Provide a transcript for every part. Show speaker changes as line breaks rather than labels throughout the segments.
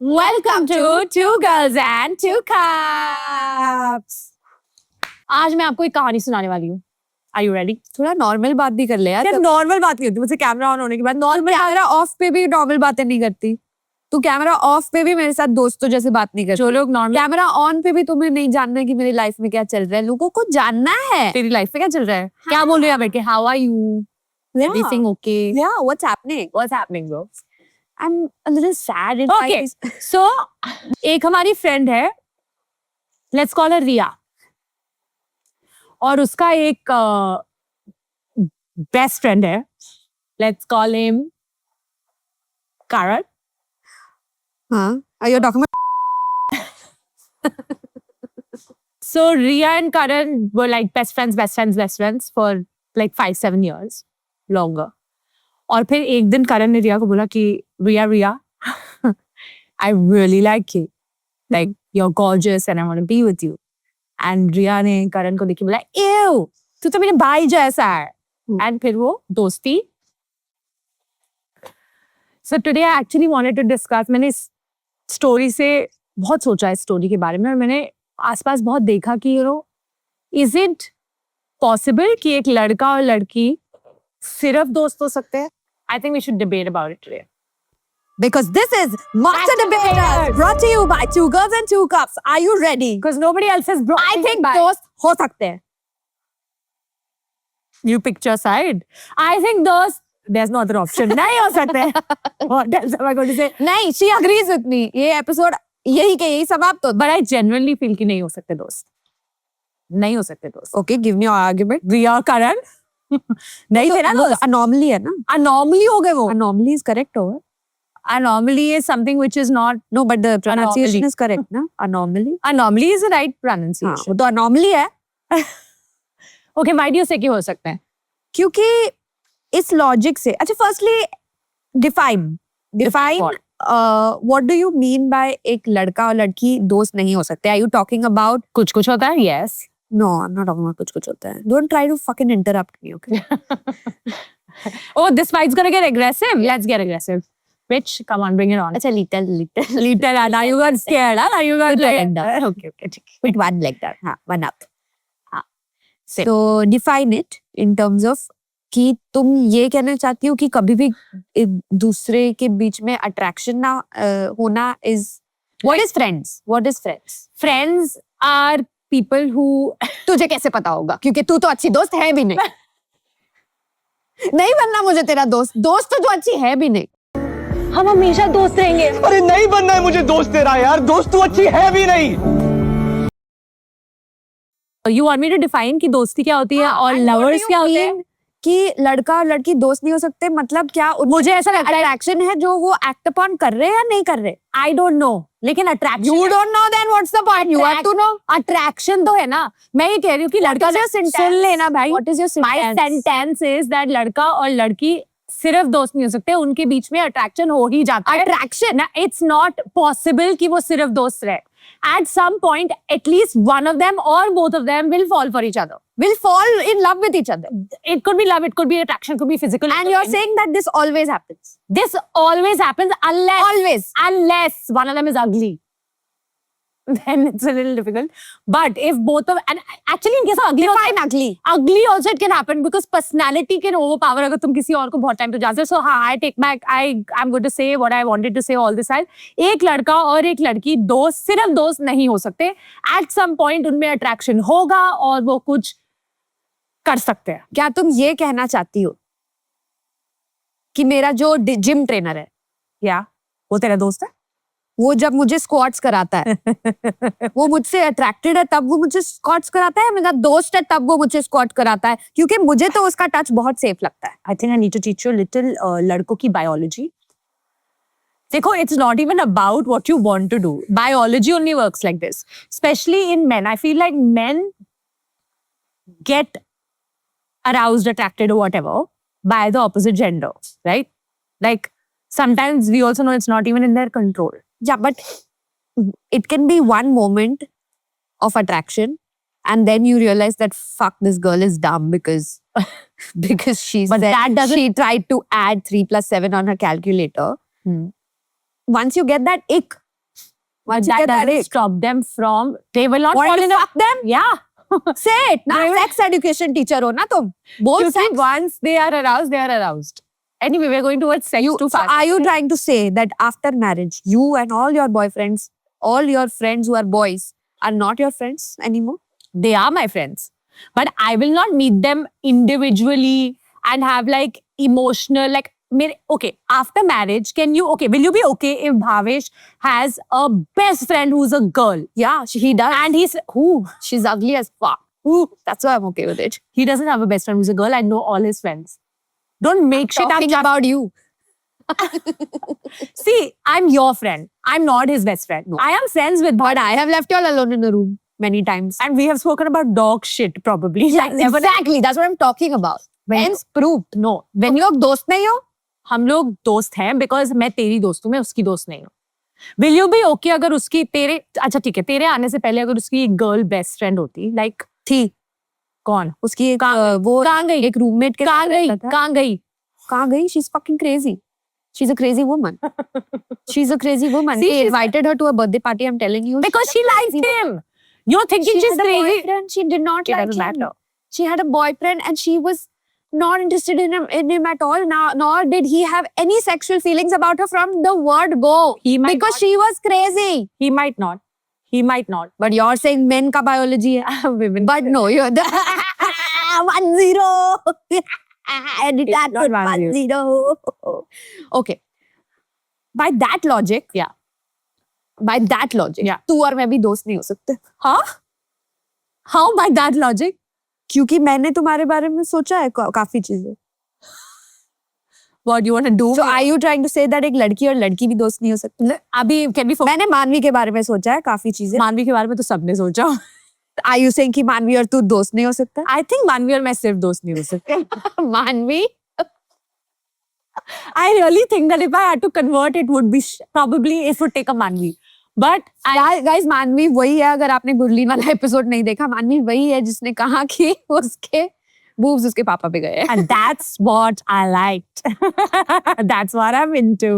Welcome to Two Girls and Two Cups. आज मैं आपको एक कहानी सुनाने वाली हूँ. Are you ready?
थोड़ा नॉर्मल बात भी कर ले यार.
नॉर्मल बात नहीं होती मुझसे कैमरा ऑन होने के बाद.
नॉर्मल कैमरा ऑफ पे भी नॉर्मल बातें नहीं करती. तू कैमरा ऑफ पे भी मेरे साथ दोस्तों जैसे बात नहीं करती.
जो लोग नॉर्मल
कैमरा ऑन पे भी तुम्हें नहीं जानना है कि मेरी लाइफ में क्या चल रहा है. लोगों को जानना है
तेरी लाइफ में क्या चल रहा है. क्या बोल रही है बैठ के. How are you? Everything okay?
Yeah, what's happening?
What's happening bro?
I'm a little sad.
Okay. So एक हमारी फ्रेंड है. Let's call her रिया. और उसका एक बेस्ट फ्रेंड है. Let's call him Karan.
हाँ. Are you talking about?
So Riya and Karan were like best friends for like 5-7 years longer. और फिर एक दिन करण ने रिया को बोला कि रिया I really like you. Like you're gorgeous and I want to be with you. And रिया ने करण को देख के बोला ew, तू तो मेरे भाई जैसा है. And फिर वो दोस्ती. So today I actually wanted to discuss. मैंने इस स्टोरी से बहुत सोचा इस स्टोरी के बारे में और मैंने आसपास बहुत देखा कि is it possible कि एक लड़का और लड़की सिर्फ दोस्त हो सकते हैं? I think we should debate about it today.
Because this is Master Debaters brought to you by Two Girls and Two Cups. Are you ready?
Because nobody else has brought
I
me
think
by.
दोस्त हो सकते हैं.
You pick your side. I think there's no other option. नहीं हो सकते. What else am I going to say?
नहीं, she agrees with me. ये episode यही समाप्त हो.
But I genuinely feel कि नहीं हो सकते दोस्त. नहीं हो सकते दोस्त.
Okay, give me your argument.
रिया करण नहीं थे ना दोस्त.
Anomaly है ना.
Anomaly हो गए वो.
Anomaly is correct होगा.
Anomaly is something which is not.
No, but the pronunciation
Anomaly.
is correct ना. Anomaly.
Anomaly is the right
हाँ,
pronunciation.
वो तो anomaly है.
Okay, why do you say कि हो सकते हैं?
क्योंकि इस लॉजिक से अच्छा firstly define
what?
What do you mean by एक लड़का और लड़की दोस्त नहीं हो सकते. आर यू टॉकिंग अबाउट
कुछ कुछ होता है. Yes.
No I am not talking about कुछ होता है. Don't try to fucking interrupt me. Okay.
Oh, this fight's gonna get aggressive. Let's get aggressive. Rich, come on, bring it on.
अच्छा little
Little, now you got scared, huh? Now you got
like
okay, ठीक.
with one leg down. हाँ, one up. हाँ. So define it in terms of कि तुम ये कहना चाहती हो कि कभी भी एक दूसरे के बीच में अट्रैक्शन ना होना is what is friends? What is friends?
Friends are people who
तुझे कैसे पता होगा क्योंकि तू तो अच्छी दोस्त है भी नहीं. नहीं बनना मुझे तेरा दोस्त. दोस्त तो तू अच्छी है भी नहीं.
हम हमेशा दोस्त रहेंगे.
अरे नहीं बनना है मुझे दोस्त तेरा यार. दोस्त तू अच्छी है भी नहीं.
You want me to define कि दोस्ती क्या होती है और lovers क्या होते हैं?
कि लड़का और लड़की दोस्त नहीं हो सकते मतलब क्या.
मुझे ऐसा लगता है
अट्रैक्शन है जो वो एक्ट अपॉन कर रहे हैं या नहीं कर रहे.
I don't know. लेकिन attraction.
You don't know then what's the point? You have to know.
Attraction तो है ना. मैं ये कह रही हूँ कि लड़का सुन लेना भाई.
What is your
My
sentence?
sentence is that लड़का और लड़की सिर्फ दोस्त नहीं हो सकते. उनके बीच में अट्रैक्शन हो ही जाता है.
Attraction.
It's not possible कि वो सिर्फ दोस्त रहे. At some point, at least one of them or both of them will fall for each other.
Will fall in love with each other.
It could be love, it could be attraction, it could be physical.
And you're saying that this always happens.
This always happens
Always.
unless one of them is ugly. Then it's a little difficult. But if both of and actually in case of ugly,
Define ugly.
ugly also it can happen because personality can overpower अगर तुम किसी और को बहुत time पे जानते हो. So हाँ, I take back. I'm going to say what I wanted to say all this while. एक लड़का और एक लड़की दोस्त सिर्फ दोस्त नहीं हो सकते. At some point उनमें attraction होगा और वो कुछ कर सकते हैं.
क्या तुम ये कहना चाहती हो कि मेरा जो जिम ट्रेनर है
या वो तेरा दोस्त है?
वो जब मुझे स्क्वाट्स कराता है वो मुझसे अट्रैक्टेड है तब वो मुझे स्क्वाट्स कराता है. मेरा दोस्त है तब वो मुझे स्क्वाट कराता है क्योंकि मुझे तो उसका टच बहुत सेफ लगता है.
I think I need to teach you a little लड़कों की biology. देखो, it's not even about what you want to do. Biology only works like this. Especially in men. I feel like men get aroused, attracted or whatever by the opposite gender, right? Like sometimes we also know it's not even in their control.
Yeah, but it can be one moment of attraction and then you realize that fuck, this girl is dumb because she
But
said
that doesn't-
she tried to add 3 + 7 on her calculator. Once you get that ick,
But
Once you
that
get that
doesn't
ick.
stop them from. They will not
Want
fall
to
in love.
fuck them?
Yeah.
Say it ना,
They will-
sex education teacher हो ना तुम. Both
Because
sex.
once they are aroused, they are aroused. Anyway, we're going towards sex too
So
fast.
are you trying to say that after marriage, you and all your boyfriends, all your friends who are boys, are not your friends anymore?
They are my friends, but I will not meet them individually and have like emotional like. Okay, after marriage, will you be okay if Bhavesh has a best friend who's a girl
Yeah, he does.
and
She's ugly as fuck. That's why I'm okay with it.
he doesn't have a best friend who's a girl? I know all his friends. Don't make shit up.
Talking about you.
See, I'm your friend. I'm not his best friend.
No.
I am friends with
But I have left you all alone in a room many times.
and we have spoken about dog shit probably.
Yeah,
Like, never-
exactly. That's what I'm talking about. Hence proved.
No,
When you लोग दोस्त नहीं हो,
हम लोग दोस्त हैं because मैं तेरी दोस्त हूँ मैं उसकी दोस्त नहीं हूँ विल यू बी ओके अगर उसकी तेरे अच्छा ठीक है तेरे आने से पहले अगर उसकी गर्ल बेस्ट फ्रेंड होती लाइक
थी
कौन
उसकी एक वो
कहाँ गई
एक रूममेट के
कहाँ
साथ
गई
रहता था.
कहाँ गई
कहाँ गई? She's fucking crazy. She's a crazy woman. She's a crazy woman.
See,
He
she's-
invited her to a birthday party. I'm telling you.
because she likes him you're thinking
She
she's
had a
crazy
boyfriend. She did not
it
like
doesn't
him.
matter
She had a boyfriend and she was not interested in him at all. Now, nor did he have any sexual feelings about her from the word go.
He might
Because
not.
she was crazy.
he might not
But you're saying men ka biology hai.
women
But no, you're the 1-0. Edit that
not
1-0. Okay. By that logic,
yeah
तू और मैं भी दोस्त नहीं हो सकते.
huh how by that logic
क्योंकि मैंने तुम्हारे बारे में सोचा है काफी चीजें.
what you want to do
So are you trying to say that एक लड़की और लड़की भी दोस्त नहीं हो सकती?
अभी can we focus
मैंने मानवी के बारे में सोचा है काफी चीजें.
मानवी के बारे में तो सबने सोचा
Are you saying कि मानवी और तू दोस्त नहीं हो सकता?
I think मानवी और मैं सिर्फ दोस्त नहीं हो सकते
मानवी?
I really think that if I had to convert, it would be probably it would take a Manvi. But
guys मानवी वही है. अगर आपने गुरलीन वाला एपिसोड नहीं देखा, मानवी वही है जिसने कहा कि उसके boobs उसके पापा पे गए.
and that's what I liked. That's what I'm into.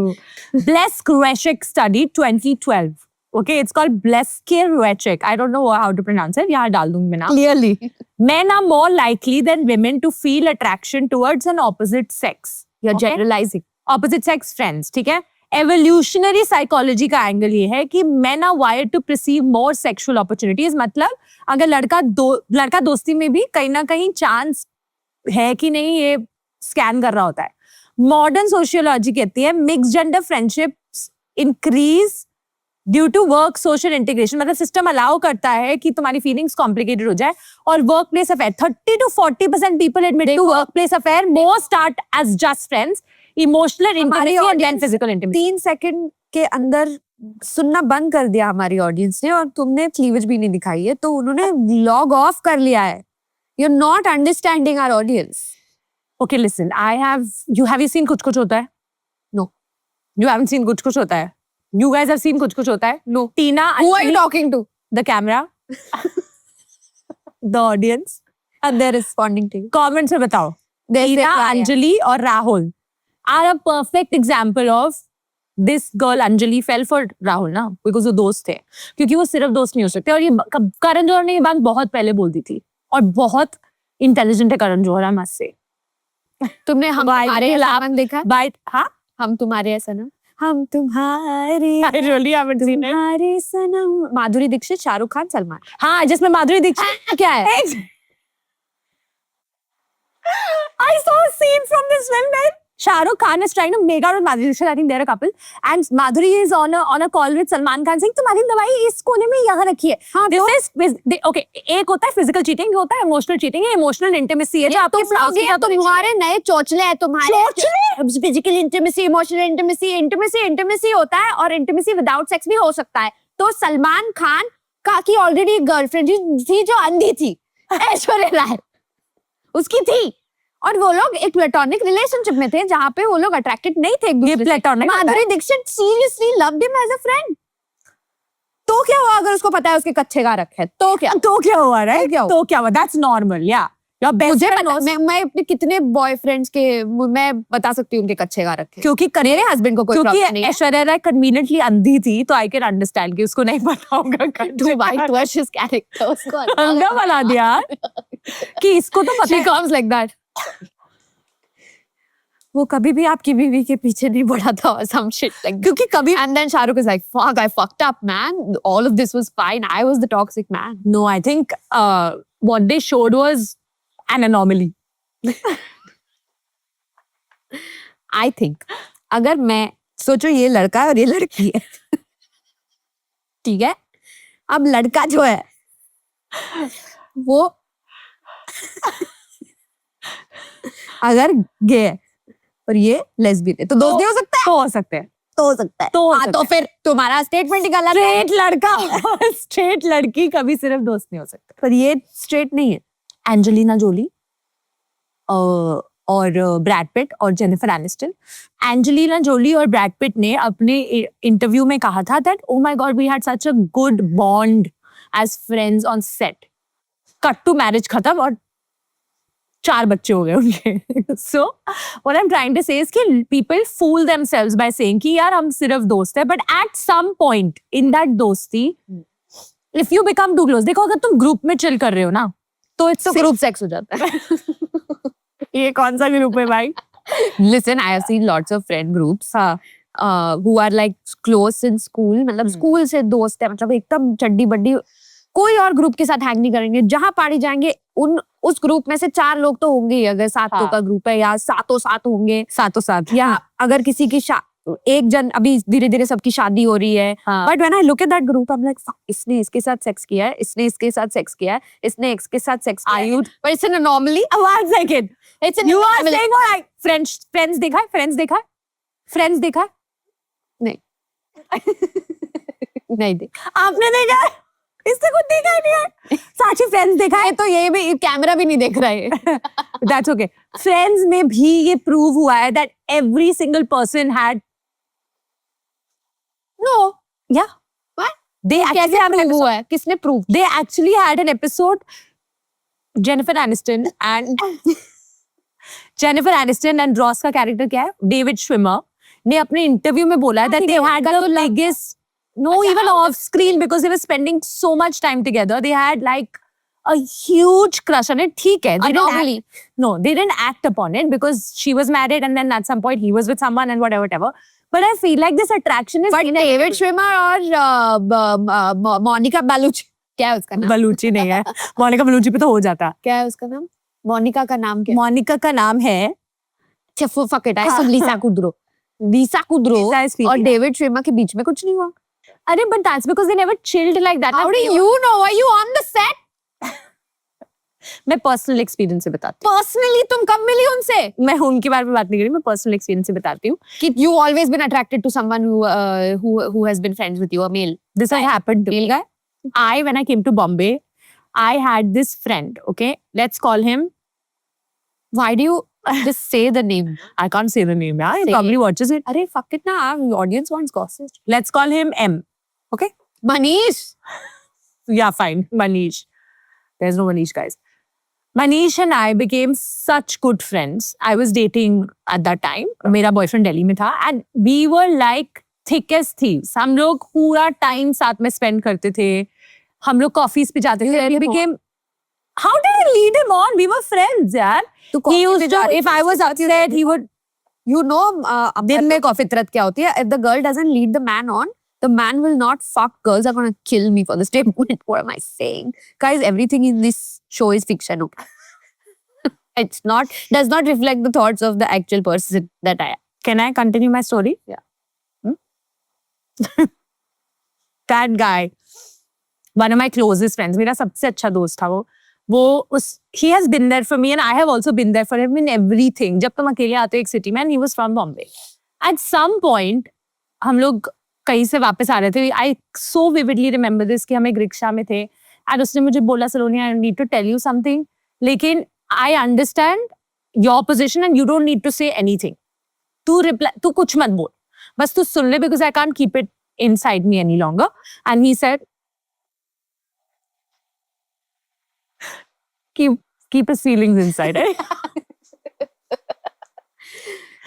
Blesk-Reshik study 2012. Okay, it's called Blesk-Reshik. I don't know how to pronounce it. यहाँ डाल दूंगी मैं नाम.
Clearly.
Men are more likely than women to feel attraction towards an opposite sex.
You're
Okay?
generalizing.
Opposite sex friends, ठीक है? Evolutionary psychology का angle ये है कि men are wired to perceive more sexual opportunities. मतलब अगर लड़का दोस्ती में भी कहीं ना कहीं चांस है कि नहीं ये स्कैन कर रहा होता है. मॉडर्न सोशियोलॉजी कहती है mix gender friendships increase due to work social integration. मतलब सिस्टम अलाउ करता है कि तुम्हारी फीलिंग्स कॉम्प्लिकेटेड हो जाए. और work place affair 30 to 40% people admit to work place affair more start as just friends. Emotional intimacy and then physical intimacy.
3 second के अंदर सुनना बंद कर दिया हमारी ऑडियंस ने और तुमने क्लीवेज भी नहीं दिखाई है तो उन्होंने लॉग ऑफ कर लिया है. You're not understanding our audience.
Okay, listen. Have you seen कुछ कुछ होता है?
No.
You haven't seen कुछ कुछ होता है? You guys have seen कुछ कुछ होता है?
No.
Tina,
Who are you
Anjali,
talking to?
the camera, the audience.
And they're responding to you.
Comments में बताओ.
They say,
Tina,
"Yeah, yeah."
Anjali और Rahul are a perfect example of this girl Anjali fell for Rahul ना because वो दोस्त थे. क्योंकि वो सिर्फ दोस्त नहीं हो सकते. और ये करण जौहर ने ये बात बहुत पहले बोल दी थी. और बहुत इंटेलिजेंट है Karan Johar, I must say.
तुमने हम
By
तुम्हारे
Rahul,
ऐसा देखा?
By हाँ?
हम तुम्हारे ऐसा ना? हम तुम्हारे
I really haven't seen it.
तुम्हारे सनम. माधुरी दीक्षित, शाहरुख खान, सलमान.
हाँ, जिसमें माधुरी दीक्षित
क्या है?
I saw a scene from this film where Shah Rukh Khan is trying to make out with Madhuri Dixit. I think they're a couple. And Madhuri is on a call with Salman Khan saying, तुम्हारी दवाई इस कोने में यहाँ रखी है. Okay, एक होता है physical cheating, एक होता है emotional cheating. ये emotional intimacy है जो आपके spouse के साथ
तुम्हारे नए चोचले हैं तुम्हारे. फिजिकल इंटिमेसी, इमोशनल इंटिमेसी होता है और इंटिमेसी विदाउट सेक्स भी हो सकता है. तो सलमान खान का की ऑलरेडी गर्लफ्रेंड थी जो अंधी थी, ऐश्वर्या राय उसकी थी. और वो लोग एक प्लेटोनिक रिलेशनशिप में थे जहाँ पे वो लोग अट्रैक्टेड नहीं थे एक दूसरे से.
platonic
Madhuri Dixit seriously loved him as a friend. तो क्या हुआ अगर उसको पता है उसके कच्चे का रख है? तो क्या
तो क्या हुआ, right?
क्या हुआ?
तो क्या हुआ? That's normal, yeah. Your best
मुझे
friend
पता,
knows.
मैं अपने कितने बॉयफ्रेंड्स के मैं बता सकती हूँ उनके कच्चे गा रखे,
क्योंकि
मेरे हस्बैंड को कोई प्रॉब्लम नहीं
क्योंकि
है।
ऐश्वर्या राय कन्वीनियंटली अंधी थी तो आई कैन अंडरस्टैंड कि उसको नहीं पता होगा
टू वाइट वर्सेस कैरेक्टर उसको
अंधा बना दिया कि इसको तो पता
she
है
comes like that. वो कभी भी आपकी बीवी के पीछे नहीं पड़ा था or some shit like
क्योंकि कभी
and then Shahrukh is like fuck I fucked up man, all of this was fine, I was the toxic man.
no I think what they showed was an anomaly.
I think अगर मैं सोचो ये लड़का है और ये लड़की है, ठीक है, अब लड़का जो है वो अगर गे है और ये लेस्बियन है तो दोस्त नहीं हो सकता है?
तो हो सकते हैं
तो हो सकता है।
तो हो
हाँ,
सकता
तो फिर तुम्हारा स्टेटमेंट ही गलत है।
स्ट्रेट लड़का और स्ट्रेट लड़की कभी सिर्फ दोस्त नहीं हो सकते.
पर ये स्ट्रेट नहीं है।
एंजेलिना जोली और ब्रैड पिट और जेनिफर एनिस्टन. एंजेलिना जोली और ब्रैड पिट ने अपने इंटरव्यू में कहा था that oh my God we had such a good bond as friends on set. Cut to marriage खत्म और 4 बच्चे हो गए उनके. So what I am trying to say is कि people fool themselves by saying कि यार हम सिर्फ दोस्त हैं, but at some point in that दोस्ती if you become too close, देखो अगर तुम ग्रुप में चिल कर रहे हो ना तो इट्स
ग्रुप सेक्स हो जाता है।
ये कौन सा ग्रुप है भाई?
Listen, I have seen lots of friend groups who are like close in school, मतलब स्कूल से दोस्त है, मतलब एकदम चड्डी बड्डी, कोई और ग्रुप के साथ हैंग नहीं करेंगे, जहां पार्टी जाएंगे उस ग्रुप में से 4 लोग तो होंगे ही, अगर 7 लोग का ग्रुप है, या 7 होंगे,
7
या अगर किसी की एक जन अभी धीरे धीरे सबकी शादी हो रही है, but when I look at that group I am like इसने इसके साथ सेक्स किया है, इसने इसके साथ सेक्स किया है, इसने इसके साथ सेक्स किया है, but it's an anomaly.
One second.
It's an
You are
anomaly.
saying what? Friends देखा है? Friends देखा है?
नहीं नहीं दे,
आपने देखा है? इससे कुछ देखा ही नहीं है. साक्षी फ्रेंड्स देखा है?
तो ये भी कैमरा भी नहीं देख रहा है।
That's okay. फ्रेंड्स में भी ये प्रूव हुआ है that every single person had
No,
yeah.
What?
They
कैसे
actually have an
prove
episode.
हुआ है? किसने prove?
They actually had an episode. Jennifer Aniston and Ross का कैरेक्टर क्या है? डेविड श्विमर ने अपने इंटरव्यू में बोला है that they had the biggest, no, even off screen because they were spending so much time together. They had like a huge crush on it. ठीक है, they didn't
Anomaly.
they didn't act upon it because she was married and then at some point he was with someone and whatever. But I feel like this attraction is
But David Schwimmer और Monica Bellucci, क्या है उसका नाम?
बलूची नहीं है. मोनिका बलूची पे तो हो जाता.
क्या है उसका नाम? मोनिका का नाम क्या?
मोनिका का नाम है
fuck it, I said Lisa Kudrow
Lisa is
और
Filipina.
डेविड श्विमर के बीच में कुछ नहीं हुआ।
अरे but that's because they never chilled like that.
How do you know? Are you on the set?
मैं पर्सनल एक्सपीरियंस से बताती
Personally तुम कब मिली उनसे?
हूँ. मैं उनके बारे में बात नहीं करी, मैं पर्सनल एक्सपीरियंस से बताती हूँ.
कि you always been attracted to someone who has been friends with you, a male.
This has happened to me.
Male guy?
When I came to Bombay, I had this friend. Okay, let's call him.
Why do you just say the name?
I can't say the name. Yeah, he
Say
probably watches it.
अरे fuck it ना, our audience wants gossip.
Let's call him M. Okay.
Manish.
Yeah, fine. Manish. There's no Manish, guys. Manish and I became such good friends. I was dating at that time. मेरा boyfriend Delhi में था, and we were like thick as thieves. हम लोग पूरा time साथ में spend करते थे. हम लोग coffees पे जाते थे. We became. How did I lead him on? We were friends, यार.
तू
He used to, if I was upset, he would.
You know, दिन में कॉफी फितरत क्या होती है? If the girl doesn't lead the man on, the man will not fuck. Girls are gonna kill me for this statement. What am I saying? Guys, everything in this show is fiction. Okay? It's not, does not reflect the thoughts of the actual person that I am.
Can I continue my story?
Yeah.
That guy, one of my closest friends, मेरा सबसे अच्छा दोस्त था वो he has been there for me and I have also been there for him in everything. जब तुम अकेले आते हो एक सिटी में, and he was from Bombay. At some point, हम लोग कहीं से वापस आ रहे थे. I so vividly remember this कि हम एक रिक्शा में थे and उसने मुझे बोला सलोनी I need to tell you something. लेकिन I understand your position and you don't need to say anything. तू कुछ मत बोल, बस तू सुन ले because I can't keep it inside me any longer. And he said कि keep his feelings inside.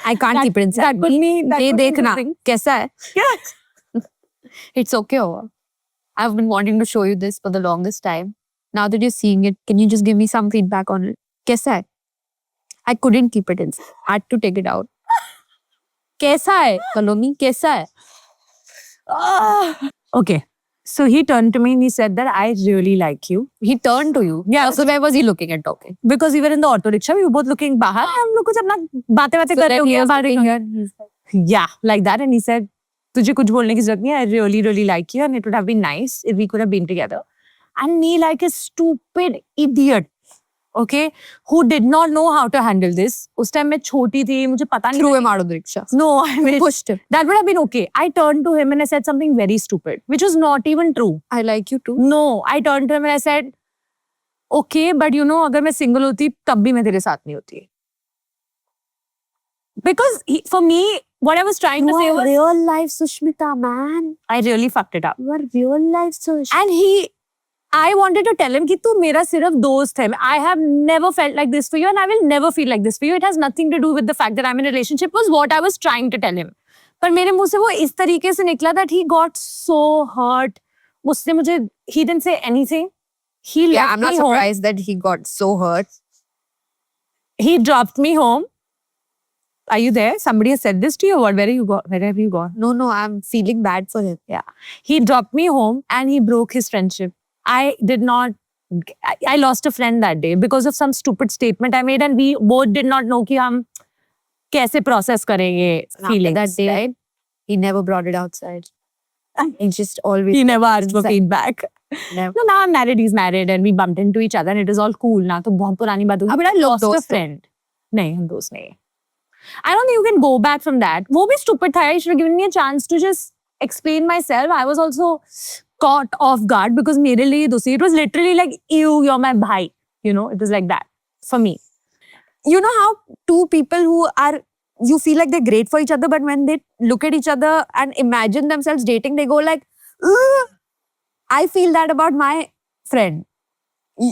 I can't keep it inside.
That could mean that
ये
could mean
देखना
something.
कैसा है?
Yeah.
It's okay. Over. I've been wanting to show you this for the longest time. Now that you're seeing it, can you just give me some feedback on it? कैसा है? I couldn't keep it inside. I had to take it out. कैसा है? Kalomi, कैसा है?
Okay. So he turned to me and he said that I really like you.
He turned to you.
Yeah.
So where was he looking and talking?
Because we were in the auto rickshaw, we were both looking बाहर. हम लोग कुछ अपना बातें कर रहे
then he
होंगे
was
बाहर.
looking here and he's like,
Yeah, like that. And he said, तुझे कुछ बोलने की जरूरत नहीं है. I really, really like you and it would have been nice if we could have been together. And me like a stupid idiot, okay, who did not know how to handle this. उस time मैं छोटी थी, मुझे पता नहीं.
threw him out of the rickshaw.
No, I mean,
Pushed him.
that would have been okay. I turned to him and I said something very stupid, which was not even true.
I like you too.
No, I turned to him and I said, okay, but you know, अगर मैं single होती तब भी मैं तेरे साथ नहीं होती. Because for me, what I was trying to say was,
real life Sushmita, man.
I really fucked it up.
You are real life Sush.
And I wanted to tell him कि तू मेरा सिर्फ दोस्त है. I have never felt like this for you and I will never feel like this for you. It has nothing to do with the fact that I'm in a relationship was what I was trying to tell him. पर मेरे मुंह से वो इस तरीके से निकला that he got so hurt. उसने मुझे, he didn't say anything. He
Yeah,
left
I'm not
me home.
surprised that he got so hurt.
He dropped me home. Are you there? Somebody has said this to you or what? Where have you gone?
No, I'm feeling bad for him.
Yeah. He dropped me home and he broke his friendship. I lost a friend that day because of some stupid statement I made and we both did not know कि हम कैसे process करेंगे feelings.
That day,
right?
he never brought it outside. He just always...
He never asked for
inside.
feedback.
Never.
No, now I'm married, he's married and we bumped into each other and it is all cool now. तो बहुत पुरानी बात हो गई. But I lost a
दोस्त हो.
friend. नहीं, हम दोस्त नहीं. I don't think you can go back from that. वो भी stupid था. He should have given me a chance to just explain myself. I was also caught off guard because मेरे लिए दोस्ती. It was literally like, ew, you're my bhai. You know, it was like that for me.
You know how two people who are... You feel like they're great for each other, but when they look at each other and imagine themselves dating, they go like, ugh. I feel that about my friend.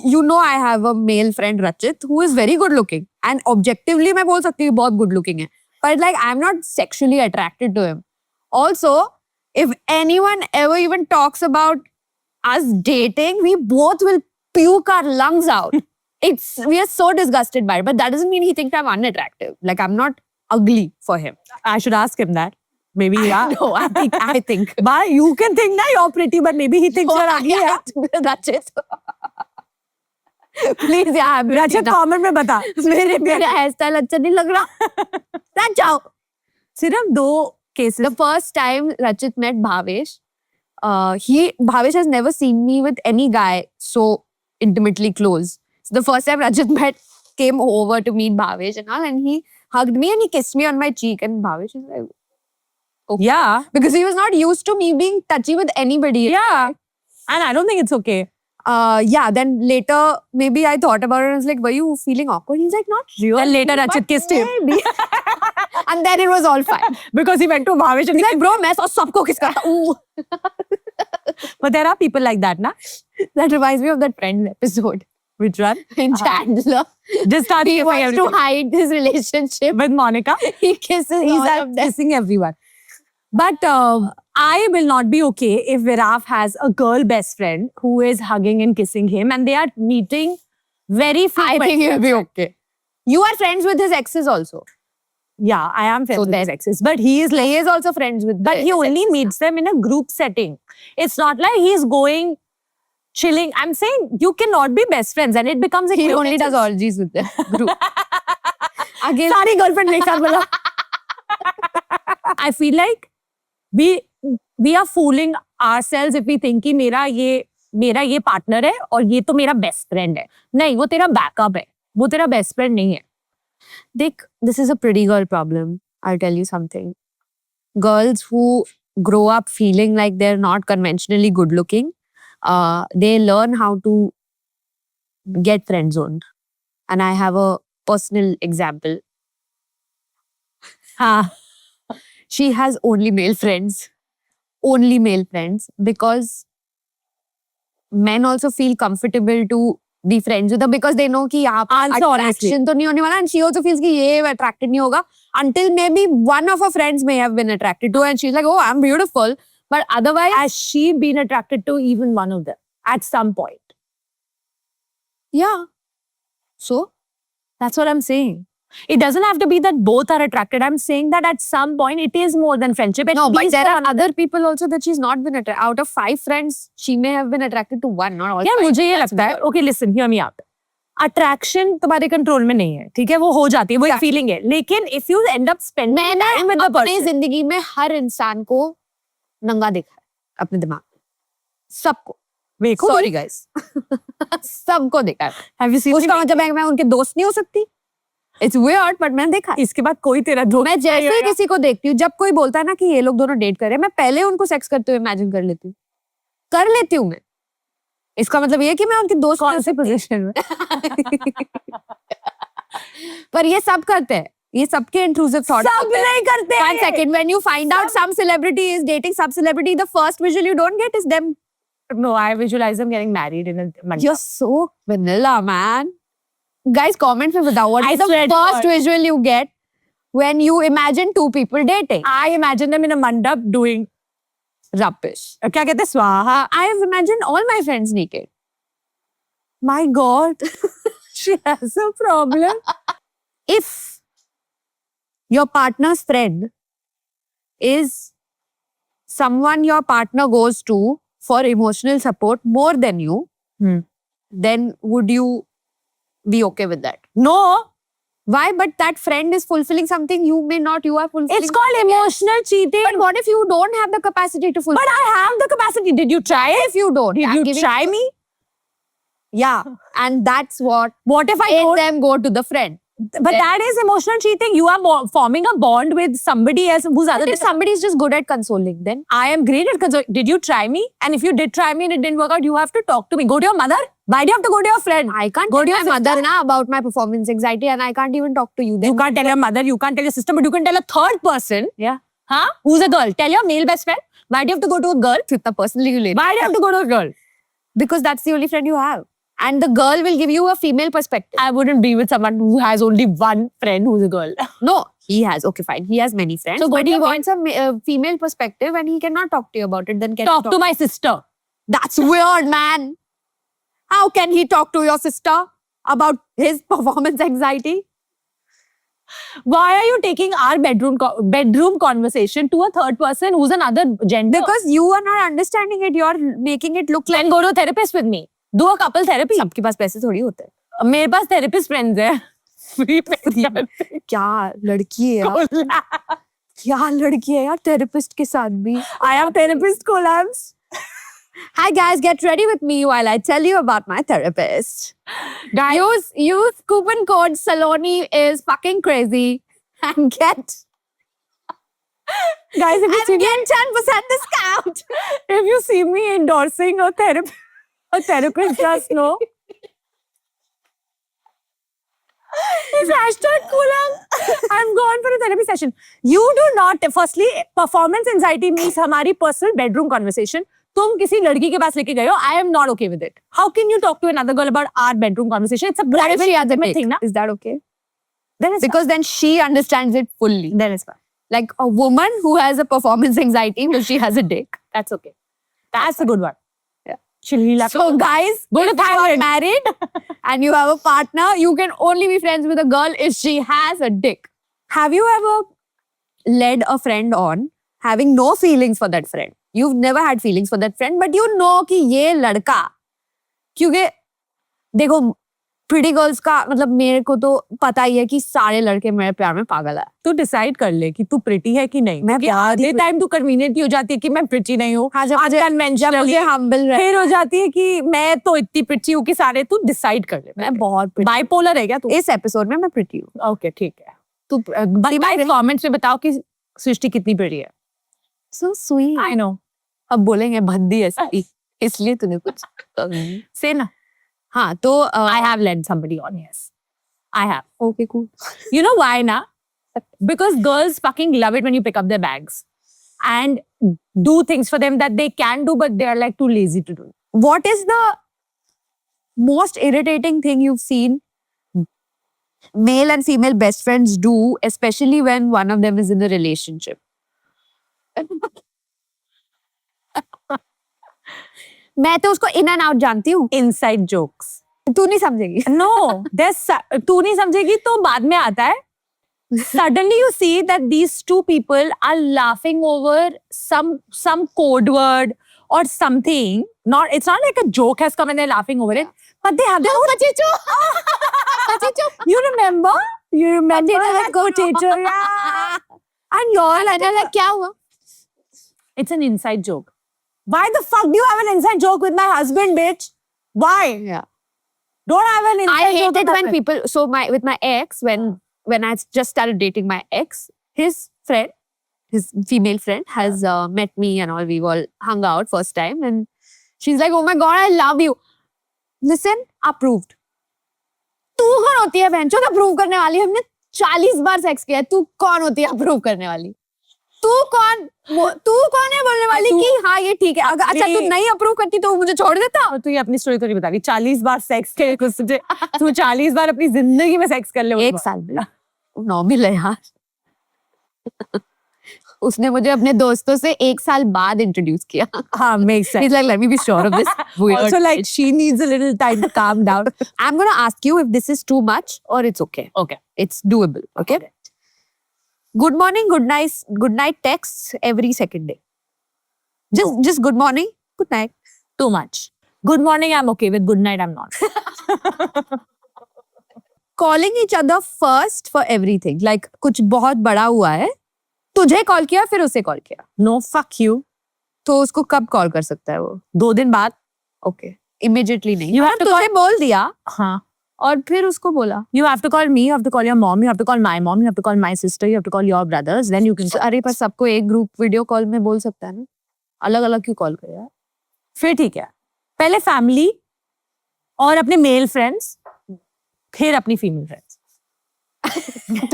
You know, I have a male friend, Rachit, who is very good looking. And objectively, मैं बोल सकती हूँ बहुत good looking है. But like, I'm not sexually attracted to him. Also, if anyone ever even talks about us dating, we both will puke our lungs out. We are so disgusted by it. But that doesn't mean he thinks I'm unattractive. Like, I'm not ugly for him.
I should ask him that. Maybe yeah.
No, I think.
But you can think that you're pretty, but maybe he thinks you're ugly. Yeah.
Rachit. Please, yeah.
Rachit, comment में बता.
मेरा hairstyle अच्छा नहीं लग रहा. Rach जाओ.
सिर्फ 2 cases.
The first time Rachit met Bhavesh, Bhavesh has never seen me with any guy so intimately close. So the first time Rachit came over to meet Bhavesh and all, and he hugged me and he kissed me on my cheek. And Bhavesh is like, okay.
Yeah.
Because he was not used to me being touchy with anybody.
Yeah. And I don't think it's okay.
Yeah, then later, maybe I thought about it and I was like, were you feeling awkward? He's like, not really.
Then later Rachit kissed him.
Maybe. And then it was all fine.
Because he went to Bhavesh and
He's like, bro, मैं सबको kiss करता हूँ.
But there are people like that, na?
That reminds me of that Friends episode.
Which one?
In Chandler.
Just start
He
kissing
wants to
everyone.
hide his relationship.
With Monica.
He kisses
He's
all of them.
kissing everyone. But I will not be okay if Viraf has a girl best friend who is hugging and kissing him and they are meeting very
I
frequently.
think he'll be okay. You are friends with his exes also.
Yeah, I am friends
So
with his
then-
exes. But he is like,
He is also friends with
but
the
he only
exes.
meets them in a group setting. It's not like he's going chilling. I'm saying you cannot be best friends and it becomes a
He only does orgies with the group. Again,
सारी girlfriend एक साथ बोला. I feel like we are fooling ourselves if we think कि मेरा ये partner है और ये तो मेरा best friend है. नहीं, वो तेरा backup है. वो तेरा best friend नहीं है.
Dick, this is a pretty girl problem. I'll tell you something. Girls who grow up feeling like they're not conventionally good looking, they learn how to get friend zoned. And I have a personal example.
हाँ.
She has only male friends. Only male friends. Because men also feel comfortable to be friends with her because they know कि यहाँ पर
Answer honestly.
attraction तो नहीं होने वाला, and she also feels कि ये attracted नहीं होगा until maybe one of her friends may have been attracted to her and she's like, oh, I'm beautiful, but otherwise,
Has she been attracted to even one of them at some point?
yeah. So
That's what I'm saying. It doesn't have to be that both are attracted. I'm saying that at some point it is more than friendship. At
no, but
least
there
for
are
another-
other people also that she's not been attracted. Out of 5 friends, she may have been attracted to one, not all.
यार
5.
मुझे ये लगता है, okay listen, hear me out. Attraction तुम्हारे control में नहीं है, ठीक है, वो हो जाती है, वो एक फीलिंग है, लेकिन if you end up spending
मैंने
time with the
अपनी
person,
जिंदगी में हर इंसान को नंगा देखा है अपने दिमाग में, सबको.
देखो
Sorry guys, सबको देखा है.
have you seen
उसका
me?
मतलब है कि मैं उनके दोस्त नहीं हो सकती. It's weird, but मैंने देखा है.
इसके बाद कोई तेरा दोस्त
मैं जैसे ही किसी को देखती हूँ, जब कोई बोलता है ना कि ये लोग दोनों डेट कर रहे हैं, मैं पहले उनको सेक्स करते हुए इमेजिन कर लेती हूँ मैं. इसका मतलब ये है कि मैं उनके दोस्त
कौन से पोजीशन में?
पर ये सब करते हैं. ये सबके intrusive thoughts
सब
होते हैं.
नहीं करते.
One second, when you find out some celebrity is dating some celebrity, the first visual you don't get is them.
No, I visualize them getting married in a mandap.
You're so vanilla, man. Guys, comment में बताओ what
I
is the
swear to
first
God.
visual you get when you imagine 2 people dating?
I imagine them in a mandap doing
Rubbish.
क्या कहते हैं स्वाहा.
I have imagined all my friends naked.
My God, she has a problem.
If your partner's friend is someone your partner goes to for emotional support more than you, then would you be okay with that?
No,
Why? But that friend is fulfilling something you may not. You are fulfilling.
it's called emotional cheating.
But what if you don't have the capacity to fulfill?
But I have the capacity. Did you try it?
if you don't,
Did
I'm
you
giving-
try me?
Yeah, and that's what
What if I
made
don't?
them go to the friend.
But that is emotional cheating. You are forming a bond with somebody else who's other.
If somebody is just good at consoling, then
I am great at console. Did you try me? And if you did try me and it didn't work out, you have to talk to me. Go to your mother. Why do you have to go to your friend?
I can't
Go
tell
to
my
your
mother
sister.
now about my performance anxiety, and I can't even talk to you.
You
Then
can't tell your mother. You can't tell your sister. But you can tell a third person.
yeah,
Huh? Who's a girl? Tell your male best friend. Why do you have to go to a girl?
Fitna personally you
Why do you have to go to a girl?
because that's the only friend you have, and the girl will give you a female perspective.
I wouldn't be with someone who has only one friend who's a girl.
No, he has. Okay, fine. He has many friends.
So go
but
to
he
your
wants a female perspective, and he cannot talk to you about it. Then can he
Talk to my sister.
That's weird, man. How can he talk to your sister about his performance anxiety?
Why are you taking our bedroom conversation to a third person who's another gender?
Because you are not understanding it. You're making it look like
then go to a therapist with me. Do a couple therapy.
सबके पास पैसे थोड़ी होते हैं.
मेरे पास therapist friends है. Free therapy.
क्या लड़की है यार. क्या लड़की है यार therapist के साथ भी.
I have therapist collabs.
Hi guys, get ready with me while I tell you about my therapist.
Guys,
Use coupon code Saloni is fucking crazy and get
if you see
and
me,
get 10% discount.
if you see me endorsing a therapist, just know. It's hashtag Kulam. I'm gone for a therapy session. You do not. Firstly, performance anxiety means हमारी personal bedroom conversation. तुम किसी लड़की के पास लेके गए हो. I am not okay with it. How can you talk to another girl about our bedroom conversation? It's a
What if
private
she has a
intimate
dick?
thing, na?
Is that okay?
Then it's
Because then she understands it fully.
then it's fine.
Like a woman who has a performance anxiety because she has a dick.
That's okay. That's a good one.
Yeah.
She'll have
So guys,
Go to
if you are
Thailand.
married and you have a partner, you can only be friends with a girl if she has a dick. Have you ever led a friend on having no feelings for that friend? You've never had feelings for that friend, but you know कि ये लड़का, क्योंकि देखो pretty girls का मतलब मेरे को तो पता ही है कि सारे लड़के मेरे प्यार में पागल है.
तू डिसाइड कर ले कि तू प्रिटी है कि नहीं.
मैं
क्योंकि
प्यार
आधे
ही-
टाइम तू कन्वीनियंट हो जाती है कि मैं प्रिटी नहीं हूँ.
हाँ, जब
आज
मुझे
conventionally
humble रहे.
फिर हो जाती है कि मैं तो इतनी प्रिटी हूँ कि सारे तू डिसाइड कर ले.
मैं बहुत pretty.
बाइपोलर है क्या तू?
इस एपिसोड में मैं pretty हूँ.
ओके ठीक है. तू कमेंट्स में बताओ कि सृष्टि कितनी प्रिटी है.
So sweet.
I know.
अब बोलेंगे भद्दी ऐसी, इसलिए तूने कुछ
से ना.
हाँ तो
I have led somebody on, yes. I have.
okay cool.
You know why, na? Because girls fucking love it when you pick up their bags and do things for them that they can do, but they're like too lazy to do.
What is the most irritating thing you've seen male and female best friends do, especially when one of them is in a relationship? मैं तो उसको in and out जानती हूँ.
Inside jokes.
तू नहीं समझेगी.
No, तू नहीं समझेगी तो बाद में आता है. Suddenly you see that these two people are laughing over some code word or something. It's not like a joke has come and they're laughing over it, but they have their own. You remember? Go teacher. Yeah.
And you're like, क्या हुआ?
It's an inside joke. Why the fuck do you have an inside joke with my husband, bitch? Why?
Yeah.
Don't have an inside
I
joke
hate it
with
when
my
people. So with my ex, when I just started dating my ex, his female friend has met me and all. We all hung out first time, and she's like, "Oh my god, I love you." Listen, approved. तू कौन होती है बहन? जो approve करने वाली? हमने 40 बार sex किया. तू कौन होती है अप्रूव करने वाली? तू कौन है बोलने वाली कि हाँ ये ठीक है? अगर अच्छा तू नहीं अप्रूव करती तो मुझे छोड़ देता?
तू ये अपनी स्टोरी तो नहीं बता रही. 40 बार सेक्स के कुछ तुझे तू 40 बार अपनी जिंदगी में सेक्स कर ले.
एक साल में नॉर्मल है यार. उसने मुझे अपने दोस्तों से 1 साल बाद इंट्रोड्यूस किया.
हाँ, makes sense.
He's like, let me be sure of this. Weird.
Also, like, she needs a little time to calm down.
I'm gonna ask you if this is too much or it's okay.
Okay.
It's doable. Okay. Good morning, good night texts every second day. Just good morning, good night.
Too much. Good morning, I'm okay with. Good night, I'm not.
Calling each other first for everything. Like कुछ बहुत बड़ा हुआ है, तुझे call किया फिर उसे call किया.
No, fuck you.
तो उसको कब कॉल कर सकता है वो?
2 दिन बाद.
Okay. Immediately नहीं.
You have to
तुझे बोल दिया.
हाँ.
और फिर उसको बोला.
You have to call me, you have to call your mom, you have to call my mom, you have to call my sister, you have to call your brothers, then you can.
अरे पर सबको एक group video call में बोल सकता है ना? अलग अलग क्यों कॉल करे यार?
फिर ठीक है. पहले फैमिली और अपने मेल फ्रेंड्स, फिर अपनी फीमेल फ्रेंड्स.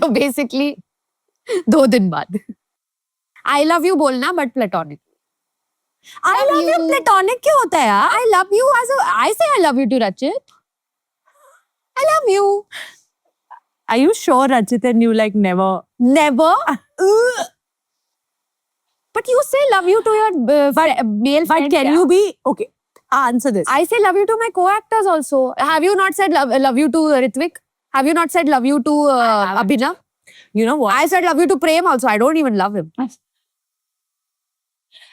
तो बेसिकली 2 दिन बाद. I love you बोलना but platonic.
I love you platonic क्यों होता है यार?
I love you as I say I love you to Rachit. I love you.
Are you sure, Rachit, and you like never?
Never. But you say love you to your male friend.
But can you be okay? Answer this.
I say love you to my co-actors also. Have you not said love you to Ritvik? Have you not said love you to Abhinav?
You know what?
I said love you to Prem also. I don't even love him.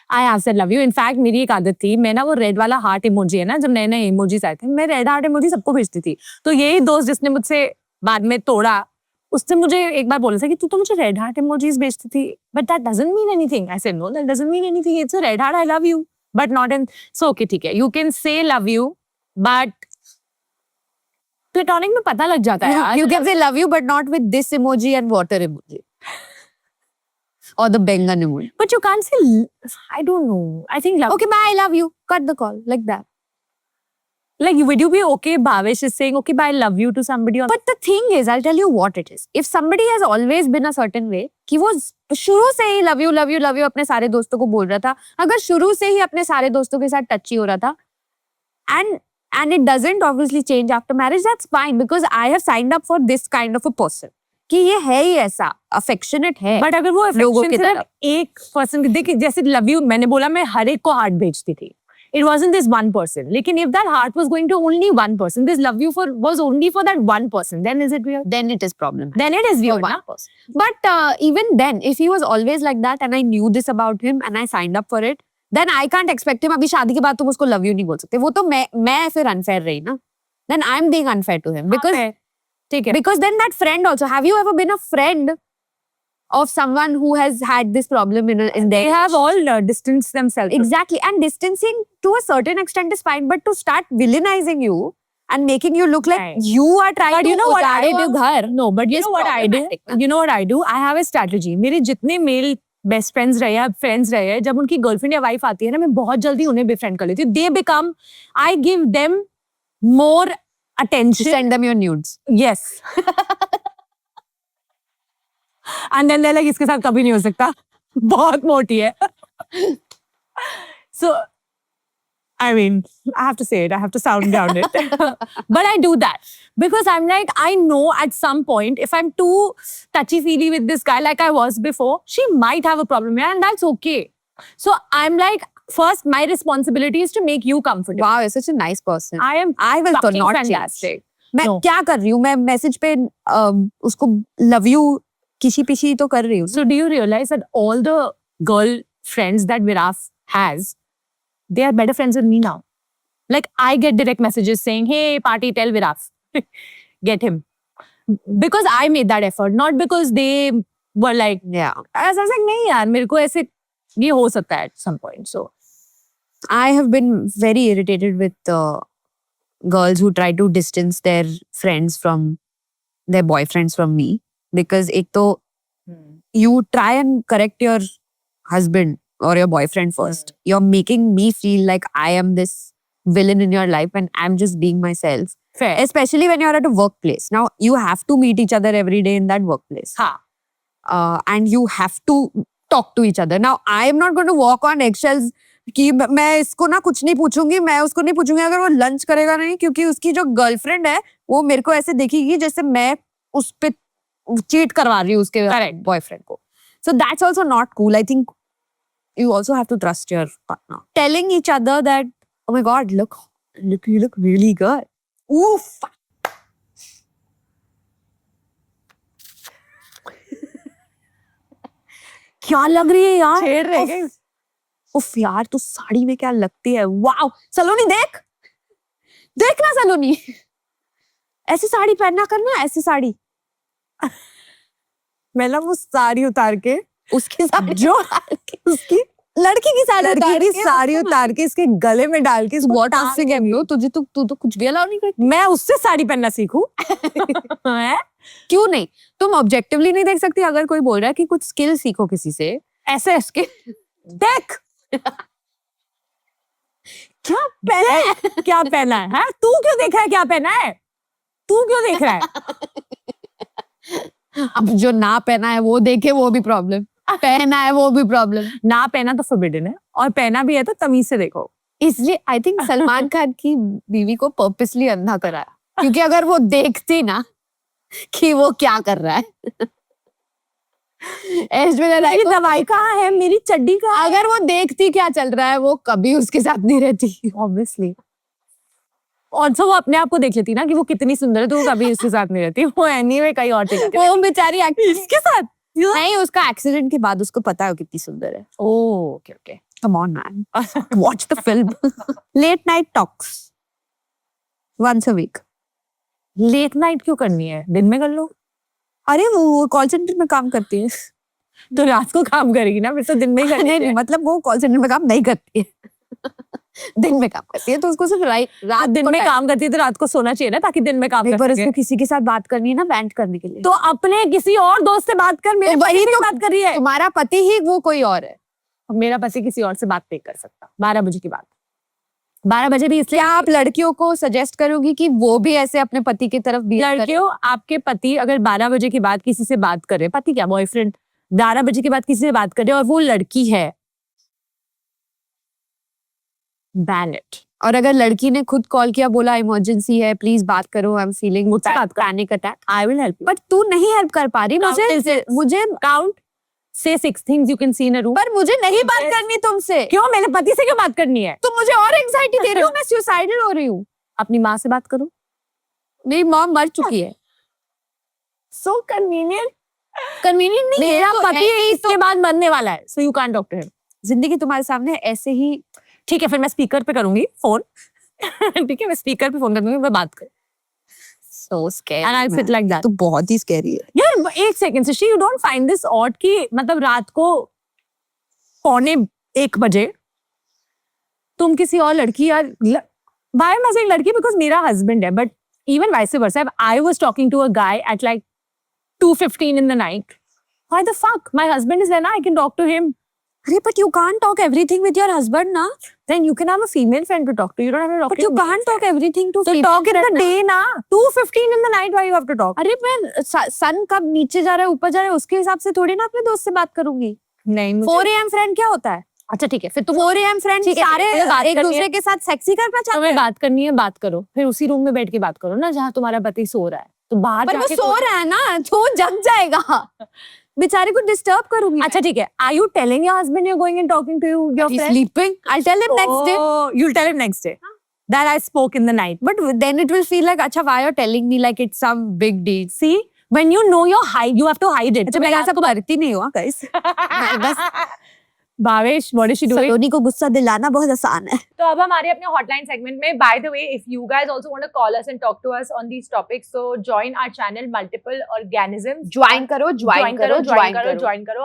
I have said love you. In fact, मेरी एक आदत थी, मैं ना वो red वाला heart emoji है ना, जब नए नए इमोजीज आए थे, मैं रेड हार्ट इमोजी सबको भेजती थी. तो यही दोस्त जिसने मुझसे बाद में तोड़ा, उसने मुझे एक बार बोला था कि तू तो मुझे रेड हार्ट इमोजीज भेजती थी, but that doesn't mean anything. I said no, that doesn't mean anything. It's a red heart. I love you, but not in. So okay, ठीक है. You can say love you, but platonic में पता लग जाता है यार.
You can say love you but not with this emoji and water emoji. Or the Bengan emoji.
But you can't say, I don't know. I think love.
Okay, bye, I love you. Cut the call. Like that.
Like, would you be okay, Bhavesh is saying, okay, bye, I love you to somebody?
But the thing is, I'll tell you what it is. If somebody has always been a certain way, कि वो शुरू से ही love you अपने सारे दोस्तों को बोल रहा था, अगर शुरू से ही अपने सारे दोस्तों के साथ टची हो रहा था, and it doesn't obviously change after marriage, that's fine because I have signed up for this kind of a person. कि ये है ही ऐसा, affectionate है.
But अगर वो affection सिर्फ एक person, देखिए जैसे love you, मैंने बोला मैं हर एक को heart भेजती थी. It wasn't this one person. लेकिन if that heart was going to only one person, this love you was only for that one person, then is it weird?
Then it is problematic.
Then it is weird.
One person. But even then, if he was always like that and I knew this about him and I signed up for it, then I can't expect him. अभी शादी के बाद तुम उसको love you नहीं बोल सकते. वो तो मैं फिर unfair रही ना. Then I'm being unfair to him because
ठीक है.
Because then that friend also. Have you ever been a friend of someone who has had this problem in their?
They have all distanced themselves.
Exactly, and distancing to a certain extent is fine, but to start villainizing you and making you look like you are trying
but
to
you know what I do?
घर.
No, but you know what I do? You know what I do? I have a strategy. मेरे जितने male best friends रहे हैं, friends रहे हैं, जब उनकी girlfriend या wife आती है ना, मैं बहुत जल्दी उन्हें befriend कर लेती हूँ. They become, I give them more attention.
Send them your nudes.
Yes. And then they're like, इसके साथ कभी नहीं हो सकता. बहुत मोटी है. So I mean, I have to say it. I have to sound grounded. But I do that because I'm like, I know at some point, if I'm too touchy-feely with this guy like I was before, she might have a problem, yeah, and that's okay. So I'm like, first, my responsibility is to make you comfortable.
Wow, you're such a nice person.
I am
I will
fucking
not change.
fantastic.
मैं
No.
क्या कर रही हूँ? मैं message पे उसको love you किसी पिशी तो कर रही हूँ.
So do you realize that all the girl friends that Viraf has, they are better friends with me now. Like I get direct messages saying, "Hey, party, tell Viraf, get him," because I made that effort, not because they were like.
Yeah.
I was like, नहीं यार, मेरे को ऐसे ये हो सकता है at some point. So
I have been very irritated with girls who try to distance their friends from their boyfriends from me because एक तो you try and correct your husband or your boyfriend first. You're making me feel like I am this villain in your life and I'm just being myself.
fair.
Especially when you're at a workplace. Now you have to meet each other every day in that workplace.
हाँ.
And you have to talk to each other. Now I am not going to walk on eggshells कि मैं इसको ना कुछ नहीं पूछूंगी, मैं उसको नहीं पूछूंगी अगर वो लंच करेगा नहीं, क्योंकि उसकी जो गर्लफ्रेंड है वो मेरे को ऐसे देखेगी जैसे मैं उस पे चीट करवा रही हूँ उसके बॉयफ्रेंड को. So that's also not cool. I think you also have to trust your partner. Telling each other that, oh my God, look, you look really good. Oof. क्या लग रही है यार?
छेड़ रहे क्या?
उफ यार, तू साड़ी में क्या लगती है. वाओ, सलोनी देख, देखना सलोनी, ऐसी साड़ी पहनना करना, ऐसी साड़ी.
मैं ना वो साड़ी उतार के
उसके साथ
जो
उसकी लड़की की साड़ी
लड़की की साड़ी उतार के इसके गले में डाल के इसको
व्हाट
टांग
आस्किंग एम यू, तुझे तू तो कुछ भी अलाउ नहीं करती.
मैं उससे साड़ी पहनना सीखूं. हैं?
क्यों नहीं? तुम ऑब्जेक्टिवली नहीं देख सकती अगर कोई बोल रहा है कि कुछ स्किल सीखो किसी से.
ऐसे इसके देख क्या पहना है, क्या पहना है, हाँ? तू क्यों देख रहा है क्या पहना है? तू क्यों देख रहा है?
अब जो ना पहना है वो देखे वो भी प्रॉब्लम, पहना है वो भी प्रॉब्लम.
ना पहना तो फोरबिडन है, और पहना भी है तो तमीज से देखो.
इसलिए आई थिंक सलमान खान की बीवी को पर्पसली अंधा कराया, क्योंकि अगर वो देखती ना कि वो क्या कर रहा है,
मेरी दवाई कहाँ है, मेरी चड्डी कहाँ है?
अगर वो देखती क्या चल रहा है वो कभी उसके साथ नहीं रहती.
ऑब्वियसली. और वो अपने आप को देख लेती ना कि वो कितनी सुंदर है, तो वो कभी उसके साथ नहीं रहती. वो एनीवे कहीं और टिकती है.
वो बेचारी
इसके साथ
नहीं, उसका एक्सीडेंट के बाद उसको पता है वो कितनी सुंदर है.
Oh okay okay.
Come on man, watch the film. Late night talks once a week.
Late night क्यों करनी है, दिन में कर लो.
अरे वो कॉल सेंटर में काम करती है.
तो रात को काम करेगी ना, फिर तो दिन में ही करनी
नहीं,
है.
मतलब वो कॉल सेंटर में काम नहीं करती है. दिन में काम करती है, तो उसको सिर्फ रात
दिन में काम करती है तो रात को सोना चाहिए ना, ताकि दिन में काम
एक बार
कर
उसको
सके.
किसी के साथ बात करनी है ना, वेंट करने के लिए.
तो अपने किसी और दोस्त से बात कर, मेरे
वही
पति से
तो
बात कर रही है.
तुम्हारा पति ही वो कोई और है.
मेरा पति किसी और से बात नहीं कर सकता 12 बजे की बात. 12 बजे भी इसलिए.
क्या आप लड़कियों को सजेस्ट करोगी कि वो भी ऐसे अपने पति की तरफ भी
लड़कियों, आपके पति अगर 12 बजे के बाद किसी से बात करे, पति क्या बॉयफ्रेंड 12 बजे के बाद किसी से बात करे और वो लड़की है, बैन इट.
और अगर लड़की ने खुद कॉल किया, बोला इमरजेंसी है, प्लीज बात करो, आई एम फीलिंग
मुझसे बात कर.
Panic attack,
I will help.
But तू नहीं हेल्प कर पा रही. मुझे
काउंट से 6 things you can see in a room.
पर मुझे नहीं बात करनी तुमसे.
क्यों, मेरे पति से क्यों बात करनी है?
तुम मुझे और एंजाइटी दे रही हो. मैं सुसाइडल हो रही हूँ.
अपनी माँ से बात करो.
मेरी मॉम मर चुकी है.
So convenient.
कन्वीनियंट नहीं.
मेरा
तो
पति
है ही
इसके बाद मरने वाला है, so you can't talk to him.
जिंदगी तुम्हारे सामने ऐसे ही.
ठीक है, फिर मैं स्पीकर पे करूंगी फोन. ठीक है, मैं स्पीकर पे फोन कर दूंगी, मैं बात कर.
So scary.
And I'll sit like that.
तो बहुत ही स्कैरी है.
यार एक सेकंड से, you don't find this odd कि मतलब रात को 1:45 बजे तुम किसी और लड़की, यार why am I saying लड़की, because मेरा हस्बैंड है, but even vice versa, if I was talking to a guy at like 2:15 in the night, why the fuck, my husband is there now, I can talk to him.
अरे but you can't talk everything with your husband ना.
Then you can have a female friend to talk to. You don't have to talk
But
to
you
your
can't talk everything to
So
female
talk in the
friend ना.
day ना. 2:15 in the night, why you have to talk?
अरे मैं सन कब नीचे जा रहा है ऊपर जा रहा है उसके हिसाब से थोड़ी ना अपने दोस्त से बात करूंगी.
नहीं,
4 AM फ्रेंड क्या होता है?
अच्छा ठीक है, फिर तुम
4 AM फ्रेंड्स
ठीक है,
सारे
तुम्हें बात
एक
करनी
दूसरे
है।
के साथ सेक्सी करना चाहते
तुम्हें
हैं।
बात करनी है, बात करो, फिर उसी रूम में बैठ के बात करो ना जहाँ तुम्हारा पति सो रहा है। तो बाहर
पर वो
जाके
सो रहा है ना, तो जग जाएगा। बेचारे को डिस्टर्ब करूंगी।
अच्छा ठीक है, are you telling your husband you're going and talking to your
He's
friend?
sleeping. I'll tell him next day.
Oh, you'll tell him next day that I spoke in the night.
But then it will feel like, अच्छा, why you're telling me like it's some big deal?
See, when you know your hide, you have to hide it.
अच्छा, मैं ऐसा करती नहीं हुआ guys. बस
Bhavesh, what is she doing?
सलोनी को गुस्सा दिलाना बहुत आसान है.
तो अब हमारे अपने हॉटलाइन सेगमेंट में, by the way, if you guys also want to call us and talk to us on these topics, so join our channel multiple organisms.
Join करो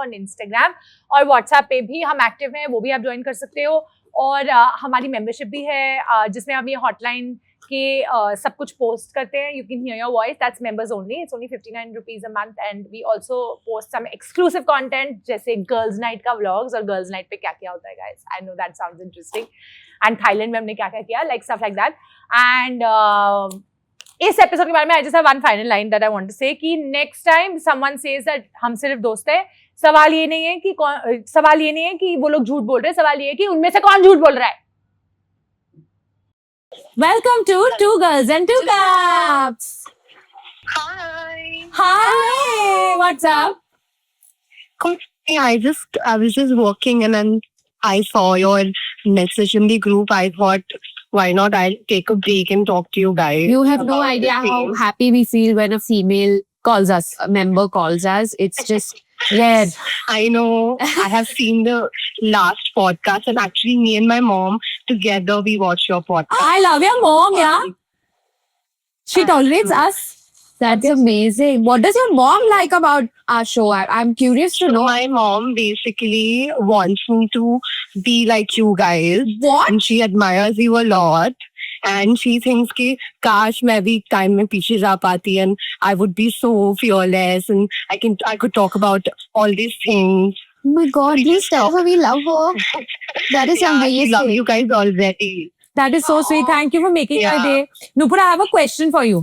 ऑन इंस्टाग्राम और व्हाट्सएप पे भी हम एक्टिव हैं, वो भी आप ज्वाइन कर सकते हो। और हमारी मेंबरशिप भी है जिसमें हम ये हॉटलाइन के सब कुछ पोस्ट करते हैं। You can hear your voice, that's members only, it's only 59 rupees a month and we also post some exclusive content जैसे गर्ल्स नाइट का व्लॉग्स और गर्ल्स नाइट पे क्या क्या होता है guys. I know that sounds interesting and Thailand में हमने क्या क्या किया, like stuff like that. And इस एपिसोड के बारे में I just have one final line that I want to से कि next time someone says that हम सिर्फ दोस्त हैं, सवाल ये नहीं है कि वो लोग झूठ बोल रहे हैं, सवाल ये है कि उनमें से कौन झूठ बोल रहा है। Welcome to Two Girls and Two Cups. Hi. What's up?
I was just working and then I saw your message in the group. I thought, why not? I'll take a break and talk to you guys.
You have no
about
idea
the
how
things.
happy we feel when a female
Calls us.
member calls us. It's just
Yes.
I know. I have seen the last podcast, and actually, me and my mom together we watch your podcast.
I love your mom, yeah. She tolerates us.
that's amazing. What does your mom like about our show? I'm curious to
So
know.
my mom basically wants me to be like you guys,
What?
and she admires you a lot. And she thinks कि काश मैं भी time में पीछे जा पाती and I would be so fearless and I could talk about all these things.
Oh my God!
We
Please
just
tell
talk.
her we love her. That is
Yeah, I
amazing.
love you guys already.
That is so sweet. Thank you for making my
Yeah.
day. Nupur, I have a question for you.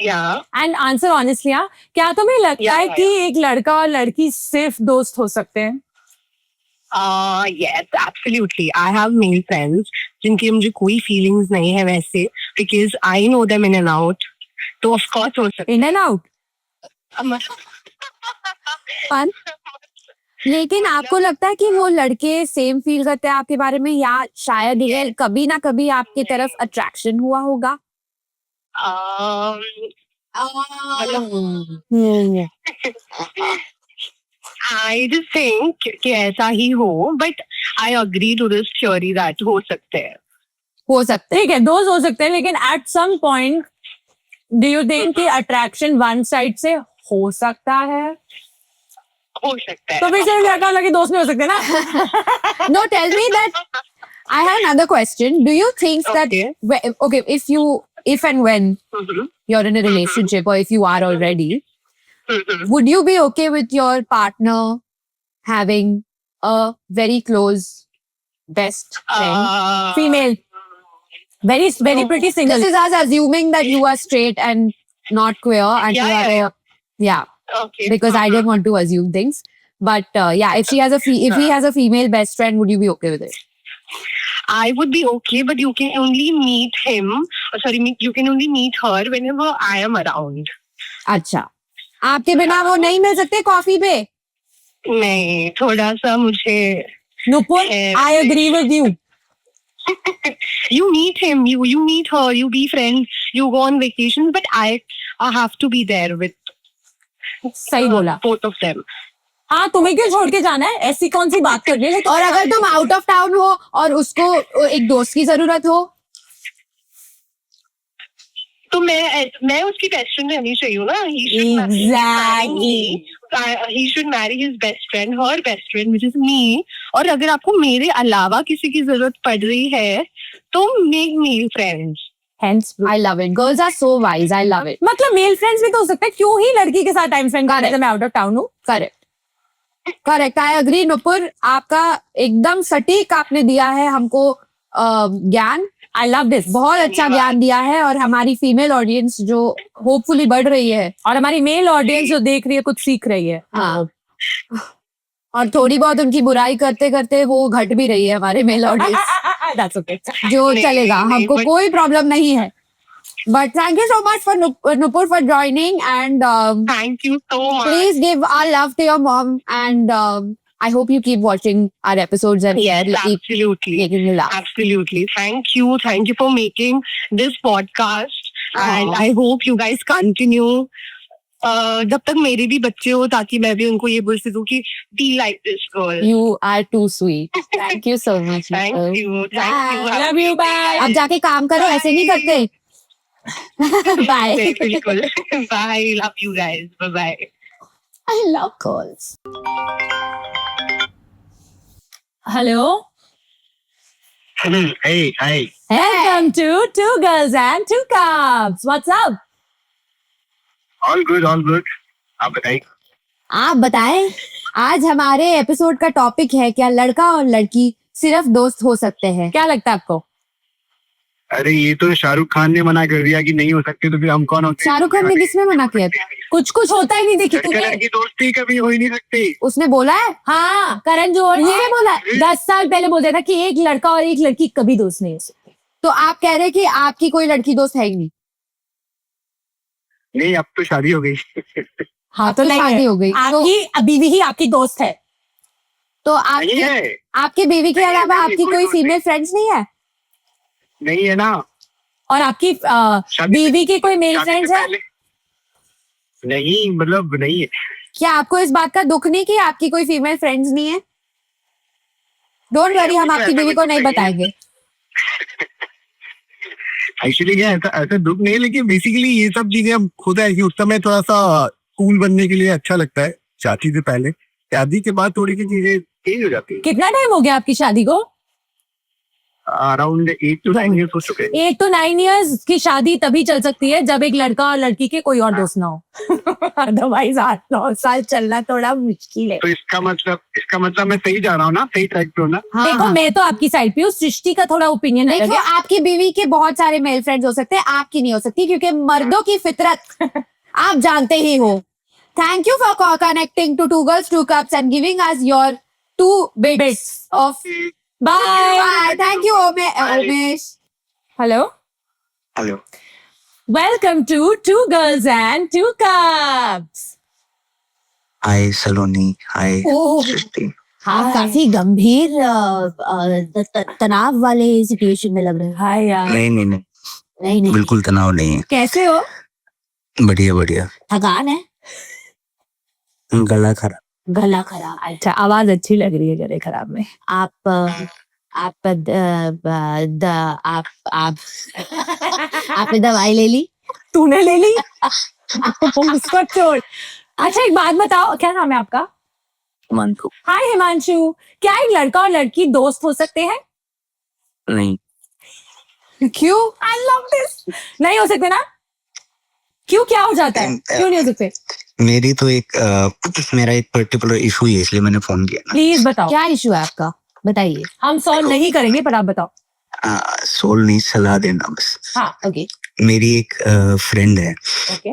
Yeah.
And answer honestly, हाँ. क्या तुम्हें लगता
Yeah,
है
yeah,
कि एक लड़का और लड़की सिर्फ दोस्त हो सकते हैं?
Yes, absolutely. I have male friends जिनकी मुझे कोई feelings नहीं है वैसे because I know them in and out. तो of course हो सकता
In and out.
है.
Fun. लेकिन आपको लगता है कि वो लड़के सेम फील करते हैं आपके बारे में, या शायद ये कभी ना कभी आपकी तरफ अट्रैक्शन हुआ होगा?
I just think कि ऐसा ही हो, but I agree to this theory that हो सकते हैं.
हो सकता
ठीक है, दोस्त हो सकते हैं, लेकिन at some point do you think कि attraction one side से हो सकता है?
हो सकता है.
तो फिर सिर्फ लड़का और लड़की दोस्त नहीं हो सकते ना?
है. No, tell me that. I have another question. Do you think that okay, if and when
Mhm.
you're in a relationship, or if you are already,
Mhm.
would you be okay with your partner having a very close best friend?
Female. Very pretty single.
This is us assuming that you are straight and not queer, and
Yeah,
you are
yeah,
yeah,
Okay.
because I didn't want to assume things. But yeah, if he has a female best friend, would you be okay with it?
I would be okay, but you can only meet him. You can only meet her whenever I am around.
अच्छा, आपके बिना वो नहीं मिल सकते coffee पे?
नहीं, थोड़ा सा मुझे.
Nupur, I agree with you.
You meet him, you meet her, you be friends, you go on vacations, but I have to be there with
सही बोला.
both of them.
हाँ, तुम्हें क्यों छोड़ के जाना है? ऐसी कौन सी बात कर रही है?
और अगर तुम आउट ऑफ टाउन हो और उसको एक दोस्त की जरूरत हो,
तो मैं उसकी बेस्ट फ्रेंड रहनी चाहिए ना.
Exactly.
He should marry his best friend, her best friend, which is me. और अगर आपको मेरे अलावा किसी की जरूरत पड़ रही है, तो make male friends.
Hence,
I love it. Girls are so wise. I love it.
मतलब मेल फ्रेंड्स भी तो हो सकता है, क्यों ही लड़की के साथ टाइम स्पेंड करना जब मैं आउट ऑफ टाउन हूँ?
Correct. Correct. I agree. Nupur, आपका एकदम सटीक आपने दिया है हमको ज्ञान.
I love this.
बहुत अच्छा ज्ञान दिया है, और हमारी फीमेल ऑडियंस जो होपफुली बढ़ रही है,
और हमारी मेल ऑडियंस जो देख रही है कुछ सीख रही है.
हाँ, और थोड़ी बहुत उनकी बुराई करते करते वो घट भी रही है हमारे मेल ऑडियंस
That's okay.
जो
नहीं,
चलेगा
नहीं,
हमको
but-
कोई प्रॉब्लम नहीं है but thank you so much for Nupur for joining and
Thank you so much.
please give our love to your mom and I hope you keep watching our episodes and
Yes,
keep
absolutely.
making you laugh.
Absolutely. Thank you for making this podcast. And I hope you guys continue. जब तक मेरे भी बच्चे हो ताकि मैं भी उनको ये बोल सकूं कि be like this girl.
You are too sweet. Thank you so much.
Thank
Nicole.
you. Thank you.
Love you. Bye.
अब जाके काम करो ऐसे नहीं करते Bye.
बिल्कुल. Bye. Love you guys. Bye bye.
I love calls.
Hello.
Hey, hi.
Welcome to Two Girls and Two Cups. What's up?
All good, all good. आप बताइए.
आप बताएं आज हमारे एपिसोड का टॉपिक है क्या लड़का और लड़की सिर्फ दोस्त हो सकते हैं
क्या लगता है आपको?
अरे ये तो शाहरुख खान ने मना कर दिया कि नहीं हो सकते, तो फिर हम कौन होते हैं?
शाहरुख खान ने किसमें मना किया था?
कुछ कुछ होता ही नहीं देखी
लड़का
तूने?
लड़की दोस्ती कभी हो ही नहीं सकती.
उसने बोला है
हाँ, करण जोहर
ये बोला है
10 साल पहले बोलता था कि एक लड़का और एक लड़की कभी दोस्त नहीं हो सकते।
तो आप कह रहे हैं कि आपकी कोई लड़की दोस्त है ही नहीं
नहीं, अब तो शादी हो गई.
हाँ
तो शादी हो गई तो,
आपकी बीवी ही आपकी दोस्त है।
तो
नहीं
आपकी
है,
आपकी बीवी के
नहीं,
अलावा
नहीं,
आपकी
कोई
कोई
दोस्त नहीं।
फीमेल फ्रेंड्स नहीं है
नहीं है ना.
और आपकी
शादी
बीवी के कोई मेल
शादी से
फ्रेंड्स है?
पहले- नहीं, मतलब नहीं है.
क्या आपको इस बात का दुख नहीं कि आपकी कोई फीमेल फ्रेंड्स नहीं है डोंट वरी हम आपकी बीवी को नहीं बताएंगे
एक्चुअली क्या ऐसा ऐसा दुख नहीं है, लेकिन बेसिकली ये सब चीजें अब खुद है कि उस समय थोड़ा सा कूल बनने के लिए अच्छा लगता है. शादी से पहले, शादी के बाद थोड़ी सी चीजें चेंज हो जाती है.
कितना टाइम हो गया आपकी शादी को?
अराउंड 8 to 9 years हो चुके हैं.
8 to 9 years की शादी तभी चल सकती है जब एक लड़का और लड़की के कोई और दोस्त ना हो। अदरवाइज 8-9 साल चलना थोड़ा मुश्किल है।
तो इसका मतलब मैं सही जा रहा हूँ ना, सही ट्रैक पे हूँ ना.
हाँ,
देखो
हाँ।
मैं तो आपकी साइड पे हूँ, सृष्टि का थोड़ा ओपिनियन है।
देखो आपकी बीवी के बहुत सारे मेल फ्रेंड्स हो सकते हैं आपकी नहीं हो सकती क्योंकि मर्दों की फितरत आप जानते ही हो thank you for connecting to two girls two cups and giving us your 2 bits of
bye.
Thank you Umesh
hello,
hello.
Welcome to two girls and two cups.
Hi Saloni, hi
oh
Srishti.
हाँ काफी गंभीर तनाव वाले सिचुएशन में लग रहे हैं
हाय यार,
नहीं नहीं नहीं,
नहीं नहीं
बिल्कुल तनाव नहीं है.
कैसे हो?
बढ़िया बढ़िया.
थकान है
गला खराब.
गला खराब
अच्छा, आवाज अच्छी लग रही है गले खराब में।
आप आपने दवाई ले ली
तूने ले ली? उसको छोड़। अच्छा एक बात बताओ, क्या नाम है आपका?
हिमांशु.
हाय हिमांशु, क्या एक लड़का और लड़की दोस्त हो सकते हैं?
नहीं.
क्यों
आई लव दिस। नहीं हो सकते ना? क्यों, क्या हो जाता है? क्यों नहीं हो सकते?
मेरी तो मेरा एक पर्टिकुलर इशू है, इसलिए मैंने फोन किया
प्लीज बताओ।
क्या इशू है आपका बताइए
हम सॉल्व नहीं करेंगे पर आप बताओ।
ना. सोल नहीं, सलाह देना बस.
हाँ,
ओके
मेरी एक फ्रेंड है,
okay.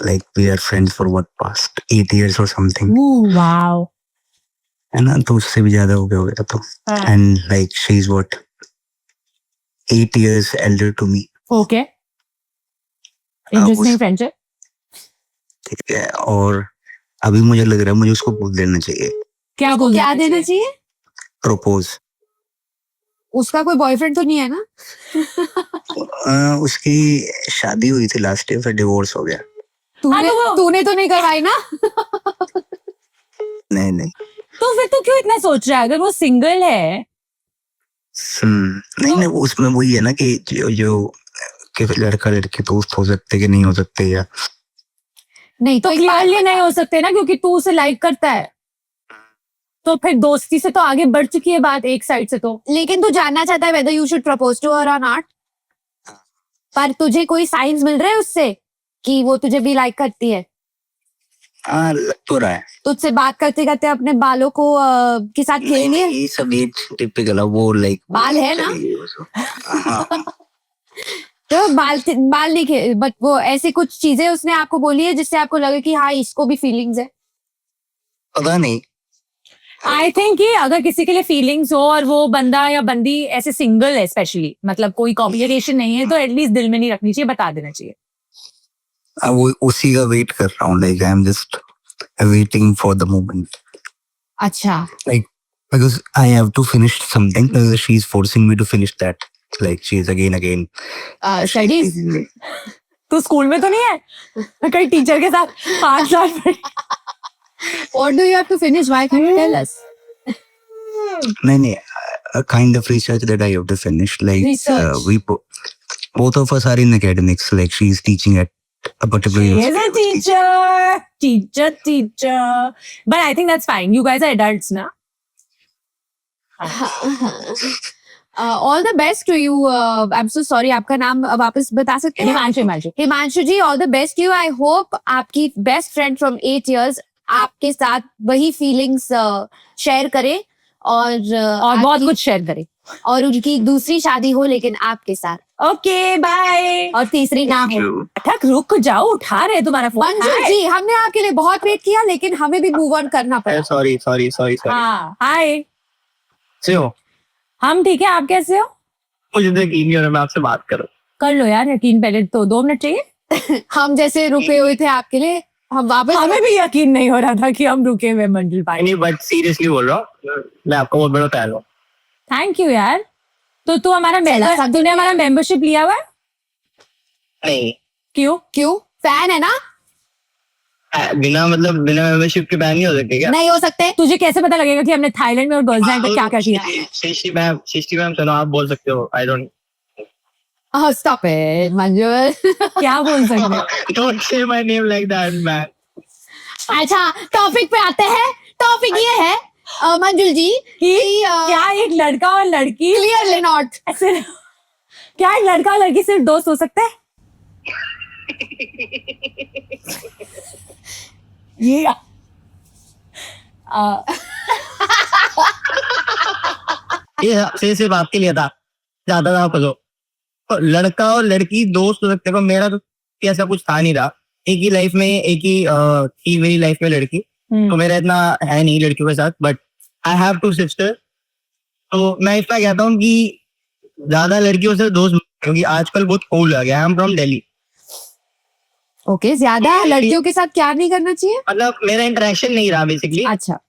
Like we are friends for what past 8 years और समथिंग,
वाओ।
है ना. तो उससे भी ज्यादा हो गया तो.
हाँ।
And like she is what 8 years elder to me.
Okay, interesting friendship.
ठीक है. और अभी मुझे लग रहा है मुझे उसको बोल देना चाहिए,
क्या बोल
क्या देना चाहिए
प्रपोज.
उसका कोई बॉयफ्रेंड तो नहीं है ना
उसकी शादी हुई थी लास्ट ईयर, फिर डिवोर्स हो गया.
तूने तो नहीं करवाई ना
नहीं नहीं.
तो फिर तू क्यों इतना सोच रहा है अगर वो सिंगल है?
नहीं नहीं, उसमें वही है ना कि जो कि लड़का लड़की दोस्त हो सकते कि नहीं हो सकते, या
नहीं
तो
एक बात
क्लियरली नहीं हो सकते ना, क्योंकि तू उसे लाइक करता है। तो फिर दोस्ती से तो आगे बढ़ चुकी है बात एक साइड से तो।
लेकिन तू जानना चाहता है whether you should propose to her or not पर तुझे कोई साइंस मिल रहे हैं उससे कि वो तुझे भी लाइक करती है?
हाँ लग तो रहा है.
तुझसे बात करते करते अपने बालों को के साथ खेल लिए
ये सब ये टिपिकल है, वो लाइक
बाल है ना
हाँ.
तो बाल नहीं खेल बट वो ऐसी कुछ चीजें उसने आपको बोली है जिससे आपको लगे कि हाँ इसको भी फीलिंग्स है?
पता नहीं।
आई थिंक कि अगर किसी के लिए फीलिंग्स हो और वो बंदा या बंदी ऐसे सिंगल है स्पेशली, मतलब कोई कॉम्प्लिकेशन नहीं है, तो एटलीस्ट दिल में नहीं रखनी चाहिए, बता देना चाहिए.
वो उसी का वेट कर रहा हूँ, like I am just waiting for the moment,
अच्छा.
like because I have to finish something, she is forcing me to finish that, like she is again
studies
तू स्कूल में तो नहीं है कहीं टीचर के साथ 5 साल पढ़ी?
What do you have to finish, why can you tell us?
नहीं a kind of research that I have to finish, like
Research.
we both of us are in academics, like she is teaching at a particular
He is a
university.
teacher. But I think that's fine. You guys are adults, na?
All the best to you. I am so sorry, आपका नाम वापस बता सकते हैं?
Himanshu.
Himanshu ji, all the best you. I hope आपकी best friend from 8 years आपके साथ वही फीलिंग्स शेयर करे और
और बहुत कुछ शेयर करें.
और उनकी दूसरी शादी हो लेकिन आपके साथ,
ओके बाय.
और तीसरी ना हो.
ठक रुक जाओ, उठा रहे तुम्हारा फोन.
मंजू जी, हमने आपके लिए बहुत वेट किया लेकिन हमें भी मूव ऑन करना पड़ा.
sorry
हाँ हाय.
से हो?
हम ठीक है, आप कैसे हो?
मुझे तो यकीन नहीं हो रहा मैं आपसे बात करूं.
कर लो यार यकीन, पहले तो 2 मिनट चाहिए.
हम जैसे रुके हुए थे आपके लिए, हम वापस.
हमें भी यकीन नहीं हो रहा था कि हम रुके हुए मंजिल पाए.
नहीं बट सीरियसली बोल रहा हूँ, मैं आपका बहुत बड़ा फैन हूँ.
थैंक यू यार. तो तू हमारा तूने हमारा मेंबरशिप लिया हुआ है?
नहीं,
क्यों?
क्यों? फैन है ना?
बिना मेंबरशिप के बैन नहीं हो सकते क्या?
नहीं हो सकते.
तुझे कैसे पता लगेगा कि हमने थाईलैंड में और गर्ल्स नाइट पे क्या क्या किया?
सृष्टि मैम सुनो, आप बोल सकते हो. I don't
stop it Manju.
क्या बोल सकते हैं?
Don't say my name like that man.
अच्छा, टॉपिक पे आते हैं. टॉपिक ये है मंजुल जी
कि क्या एक लड़का और लड़की
क्लियरली नॉट
ऐसे, क्या एक लड़का और लड़की सिर्फ दोस्त हो सकते हैं? ये
ये सिर्फ आपके लिए था, ज्यादा ना फंसो. लड़का और लड़की दोस्त हो सकते हो, मेरा तो ऐसा कुछ था नहीं रहा. एक ही लाइफ में एक ही थी मेरी लाइफ में लड़की, तो मेरा इतना है नहीं लड़कियों के साथ. बट आई हैव 2 sisters, तो मैं इसका कहता हूँ कि ज्यादा लड़कियों से दोस्त, क्योंकि आजकल बहुत कूल आ गया. I am from Delhi.
Okay, ज्यादा लड़कियों के साथ क्या नहीं करना चाहिए?
मतलब मेरा इंटरेक्शन नहीं रहा बेसिकली,
अच्छा,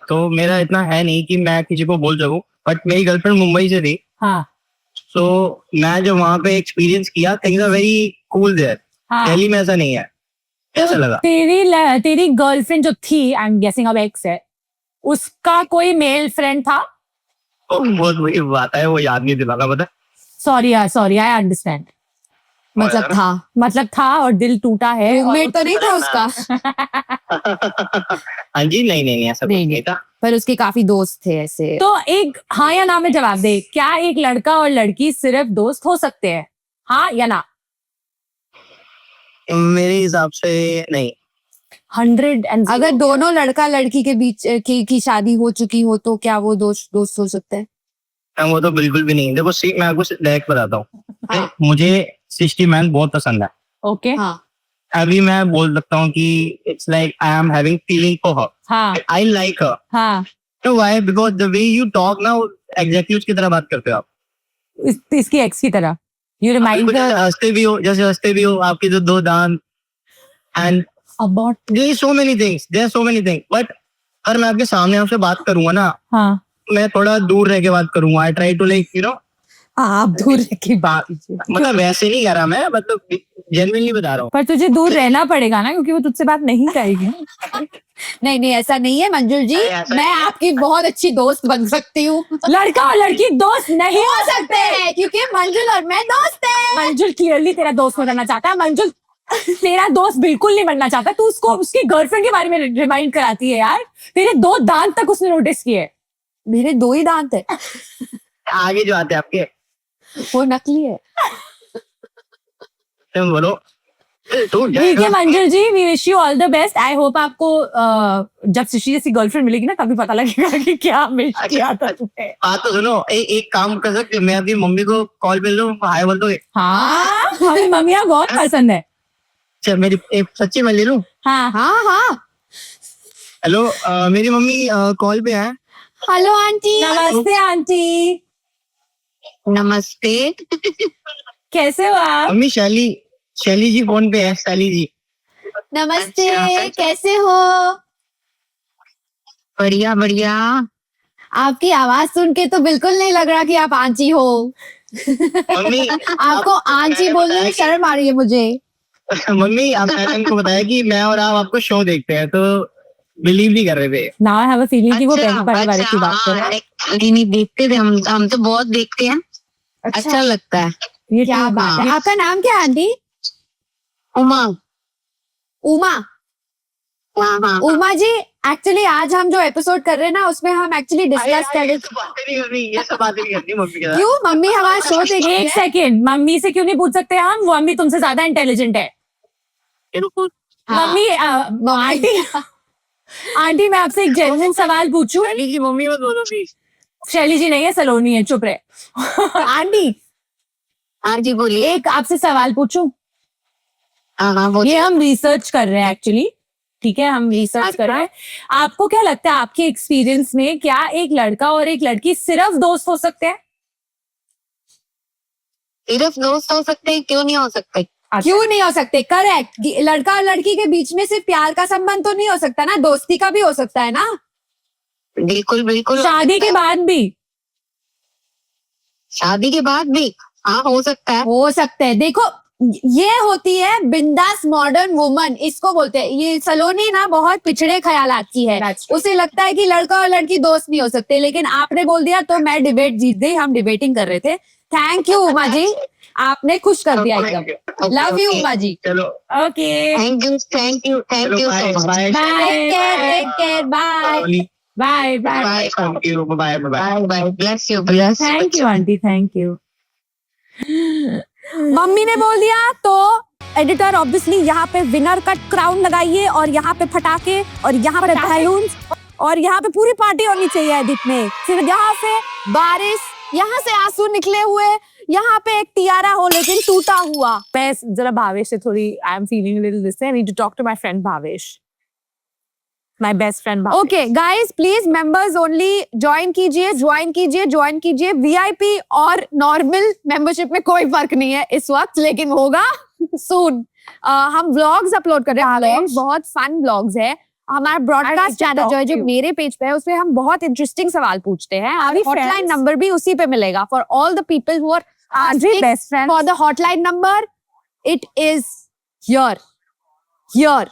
तो मेरा इतना है नहीं कि मैं किसी को बोल सकूं. बट मेरी गर्लफ्रेंड मुंबई से थी,
हाँ
सो मैं जो वहां पे एक्सपीरियंस किया, things are very cool there.
हाँ.
दिल्ली में ऐसा नहीं है. कैसा लगा?
तेरी गर्लफ्रेंड जो थी, आई एम गेसिंग अब एक्स है, उसका कोई मेल फ्रेंड था?
बहुत बड़ी बात है, वो याद नहीं दिलाना. पता
सॉरी यार, सॉरी, आई अंडरस्टैंड. मतलब था और दिल टूटा है.
रूममेट तो नहीं था उसका?
हाँ जी, नहीं ऐसा कुछ नहीं था.
पर उसके काफी दोस्त थे ऐसे.
तो एक हाँ या ना में जवाब दे. क्या एक लड़का और लड़की सिर्फ दोस्त हो सकते हैं, हाँ या ना?
मेरे हिसाब से नहीं.
100
अगर दोनों लड़का लड़की के बीच की शादी हो चुकी हो तो क्या वो दोस्त हो सकते हैं?
वो तो बिल्कुल भी नहीं. देखो मैं आपको डायरेक्ट बताता हूँ, मुझे सृष्टि मैन बहुत पसंद है.
ओके.
हाँ.
अभी मैं बोल सकता हूँ कि it's like I am having feeling for her.
हाँ
आई लाइक हर.
हाँ.
तो why? Because the way you talk ना, एग्जैक्टली उसकी तरह बात करते हो आप.
इसकी एक्स की तरह. यू रिमाइंड
हंसते भी हो, जैसे हंसते भी हो, आपके जो 2 दांत, and
about
their so many things. But अगर मैं आपके सामने आपसे बात करूंगा ना,
हाँ.
मैं थोड़ा दूर रह के बात करूंगा. I try to like you know,
आप दूर की बात.
मतलब वैसे नहीं कह रहा मैं, मतलब जेन्युइनली बता रहा हूँ.
पर तुझे दूर रहना पड़ेगा ना, क्योंकि वो तुझसे बात नहीं करेगी.
नहीं ऐसा नहीं है मंजुल जी,
ऐसा
मैं आपकी बहुत अच्छी दोस्त बन सकती हूँ.
लड़का और लड़की दोस्त नहीं
हो सकते हैं क्योंकि मंजुल और मैं दोस्त हैं.
मंजुल क्लियरली तेरा दोस्त बनना चाहता है. मंजुल तेरा दोस्त बिल्कुल नहीं बनना चाहता. तू उसको उसकी गर्लफ्रेंड के बारे में रिमाइंड कराती है यार. तेरे 2 दांत तक उसने नोटिस किए.
मेरे 2 ही दांत है.
आगे जो आते हैं आपके,
वो नकली है.
तुम बोलो.
ठीक है Manjul ji, we wish you all the best. I hope आपको जब सृष्टि जैसी गर्लफ्रेंड मिलेगी ना, तभी पता लगेगा कि क्या मिस किया था तुमने.
बात तो सुनो, एक काम कर सकते, मैं अपनी मम्मी को कॉल पे लूं, हाय बोल दो.
हाँ, हमें मम्मियाँ बहुत पसंद है.
अच्छा, मेरी एक सच्ची मैं ले लूं.
हाँ
हाँ.
हेलो मेरी मम्मी कॉल पे है।
Hello aunty.
नमस्ते आंटी,
नमस्ते।
कैसे हो आप?
मम्मी शैली जी फोन पे है, शैली जी।
नमस्ते,
अच्छा।
कैसे हो?
बढ़िया बढ़िया।
आपकी आवाज सुन के तो बिल्कुल नहीं लग रहा कि आप आंटी हो।
मम्मी
आपको आंटी बोलने में शर्म आ रही है मुझे।
मम्मी मैंने उनको बताया कि मैं और आप आपको शो देखते हैं, तो बिलीव नहीं कर रहे थे।
Now I have a feeling कि वो पहले बड़े बारे की बात कर रहा है।
नहीं नहीं, देखते थे हम तो बहुत देखते हैं। अच्छा लगता है।
ये
क्या
ठीक
बात
है।
है। आपका नाम क्या है आंटी?
उमा।
उमा।
हाँ।
उमा जी, एक्चुअली आज हम जो एपिसोड कर रहे हैं ना, उसमें हम एक्चुअली डिस्कस कर रहे
ये सब बातें नहीं करनी, ये सब बातें नहीं करनी मम्मी के साथ।
क्यों मम्मी हमारा शो
एक
देखिए।
सेकंड, मम्मी से क्यों नहीं पूछ सकते हम? वो मम्मी तुमसे ज्यादा इंटेलिजेंट है।
हाँ।
मम्मी आंटी आंटी मैं आपसे एक जेन्युइन सवाल पूछूं?
शैली जी मम्मी मत बोलो प्लीज।
शैली जी नहीं है, सलोनी है, चुप रहे। आंटी
हाँ जी बोलिए।
एक आपसे सवाल पूछूं?
हाँ
ये हम रिसर्च कर रहे हैं एक्चुअली, ठीक है, हम रिसर्च कर रहे हैं। आपको क्या लगता है, आपके एक्सपीरियंस में क्या एक लड़का और एक लड़की सिर्फ दोस्त हो सकते हैं?
सिर्फ दोस्त हो सकते हैं, क्यों नहीं हो सकते?
क्यों नहीं हो सकते? करेक्ट। लड़का और लड़की के बीच में सिर्फ प्यार का संबंध तो नहीं हो सकता ना, दोस्ती का भी हो सकता है ना।
बिल्कुल बिल्कुल।
शादी के बाद भी?
शादी के बाद भी हाँ हो सकता है।
हो सकते हैं। देखो, ये होती है बिंदास मॉडर्न वुमन, इसको बोलते हैं। ये सलोनी ना बहुत पिछड़े ख्यालात की है।
That's true.
उसे लगता है कि लड़का और लड़की दोस्त नहीं हो सकते, लेकिन आपने बोल दिया तो मैं डिबेट जीत गई। हम डिबेटिंग कर रहे थे। थैंक यू उमा जी, आपने खुश कर दिया एकदम। Love you Uma ji.
चलो
okay,
thank you thank you thank you
bye
so much.
Bye
take care, bye
bye bye.
Bye
thank you, bye bye.
Bye bye. Bless you bless.
Thank you aunty, thank you.
Mummy ने बोल दिया तो editor obviously यहाँ पे winner का crown लगाइए, और यहाँ पे पटाखे, और यहाँ पे बैलून्स, और यहाँ पे पूरी पार्टी होनी चाहिए एडिट में। फिर यहाँ से बारिश, यहाँ से आंसू निकले हुए, यहाँ पे एक टियारा हो लेकिन टूटा हुआ।
मैं जरा भावेश से थोड़ी, I am feeling little this, I need to talk to my friend Bhavesh, my best friend Bhavesh.
Okay guys, please members only join कीजिए। वीआईपी और नॉर्मल मेंबरशिप में कोई फर्क नहीं है इस वक्त, लेकिन होगा सून। हम व्लॉग्स अपलोड कर रहे हैं, व्लॉग्स बहुत फन व्लॉग्स है। हमारा ब्रॉडकास्ट चैनल जो है, जो मेरे पेज पे है, उसमें हम बहुत इंटरेस्टिंग सवाल पूछते हैं। हॉटलाइन नंबर भी उसी पे मिलेगा for all the people who are asking
best friend
for the hotline number. It is here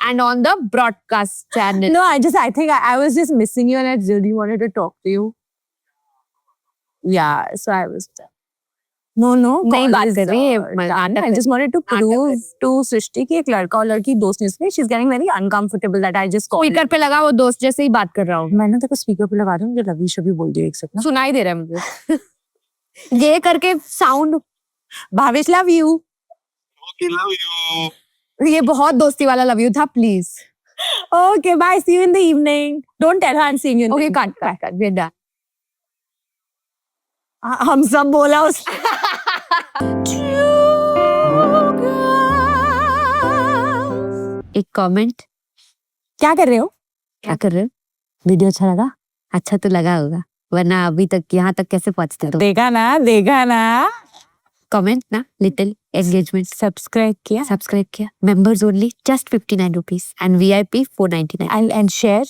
and on the broadcast channel.
No, I think I was just missing you and I really wanted to talk to you. Yeah, so I was. No,
नहीं बात कर रही है।
I just wanted to prove to सृष्टि कि एक लड़का और लड़की दोस्त नहीं हो सकते. She's getting very uncomfortable that I just called.
Speaker पे लगा, वो दोस्त जैसे ही बात कर रहा हूँ।
मैंने तेरे को स्पीकर पे लगा दूँ, मुझे लवी शबी बोल दिया एक सेकंड.
सुनाई दे रहा है मुझे। ये करके sound.
Bhavesh love you.
love you.
ये बहुत दोस्ती वाला लव यू था, please.
Okay, bye. See you in the evening. Don't tell her I'm seeing you. In the
okay,
evening.
Cut we are done.
हम सब बोला उस.
एक कमेंट।
क्या कर रहे हो?
क्या कर रहे हो?
वीडियो अच्छा लगा?
अच्छा तो लगा होगा, वरना अभी तक यहाँ तक कैसे पहुंचते तो।
देखा ना.
कमेंट ना, लिटिल एंगेजमेंट।
सब्सक्राइब किया.
Members only just 59 rupees and VIP 499।
And share.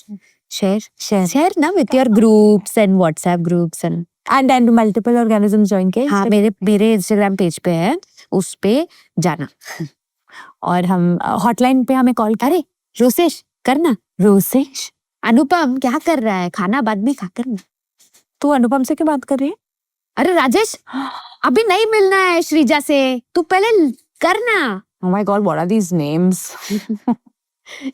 share ना with your groups and WhatsApp groups and
multiple organisms join के.
हाँ, मेरे Instagram पेज पे है, उस पे जाना।
और हम हॉटलाइन पे हमें कॉल.
अरे रोसेश करना। रोसेश, अनुपम क्या कर रहा है? खाना बाद में खा करना।
तू अनुपम से क्यों बात कर रही है?
अरे राजेश, अभी नहीं मिलना है श्रीजा से, तू पहले करना।
Oh my God, what are these names?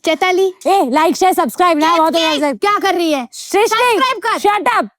Chaitali,
Hey, like, share, subscribe ना. बहुत
क्या कर रही है?
सृष्टि,
Subscribe कर।
shut up.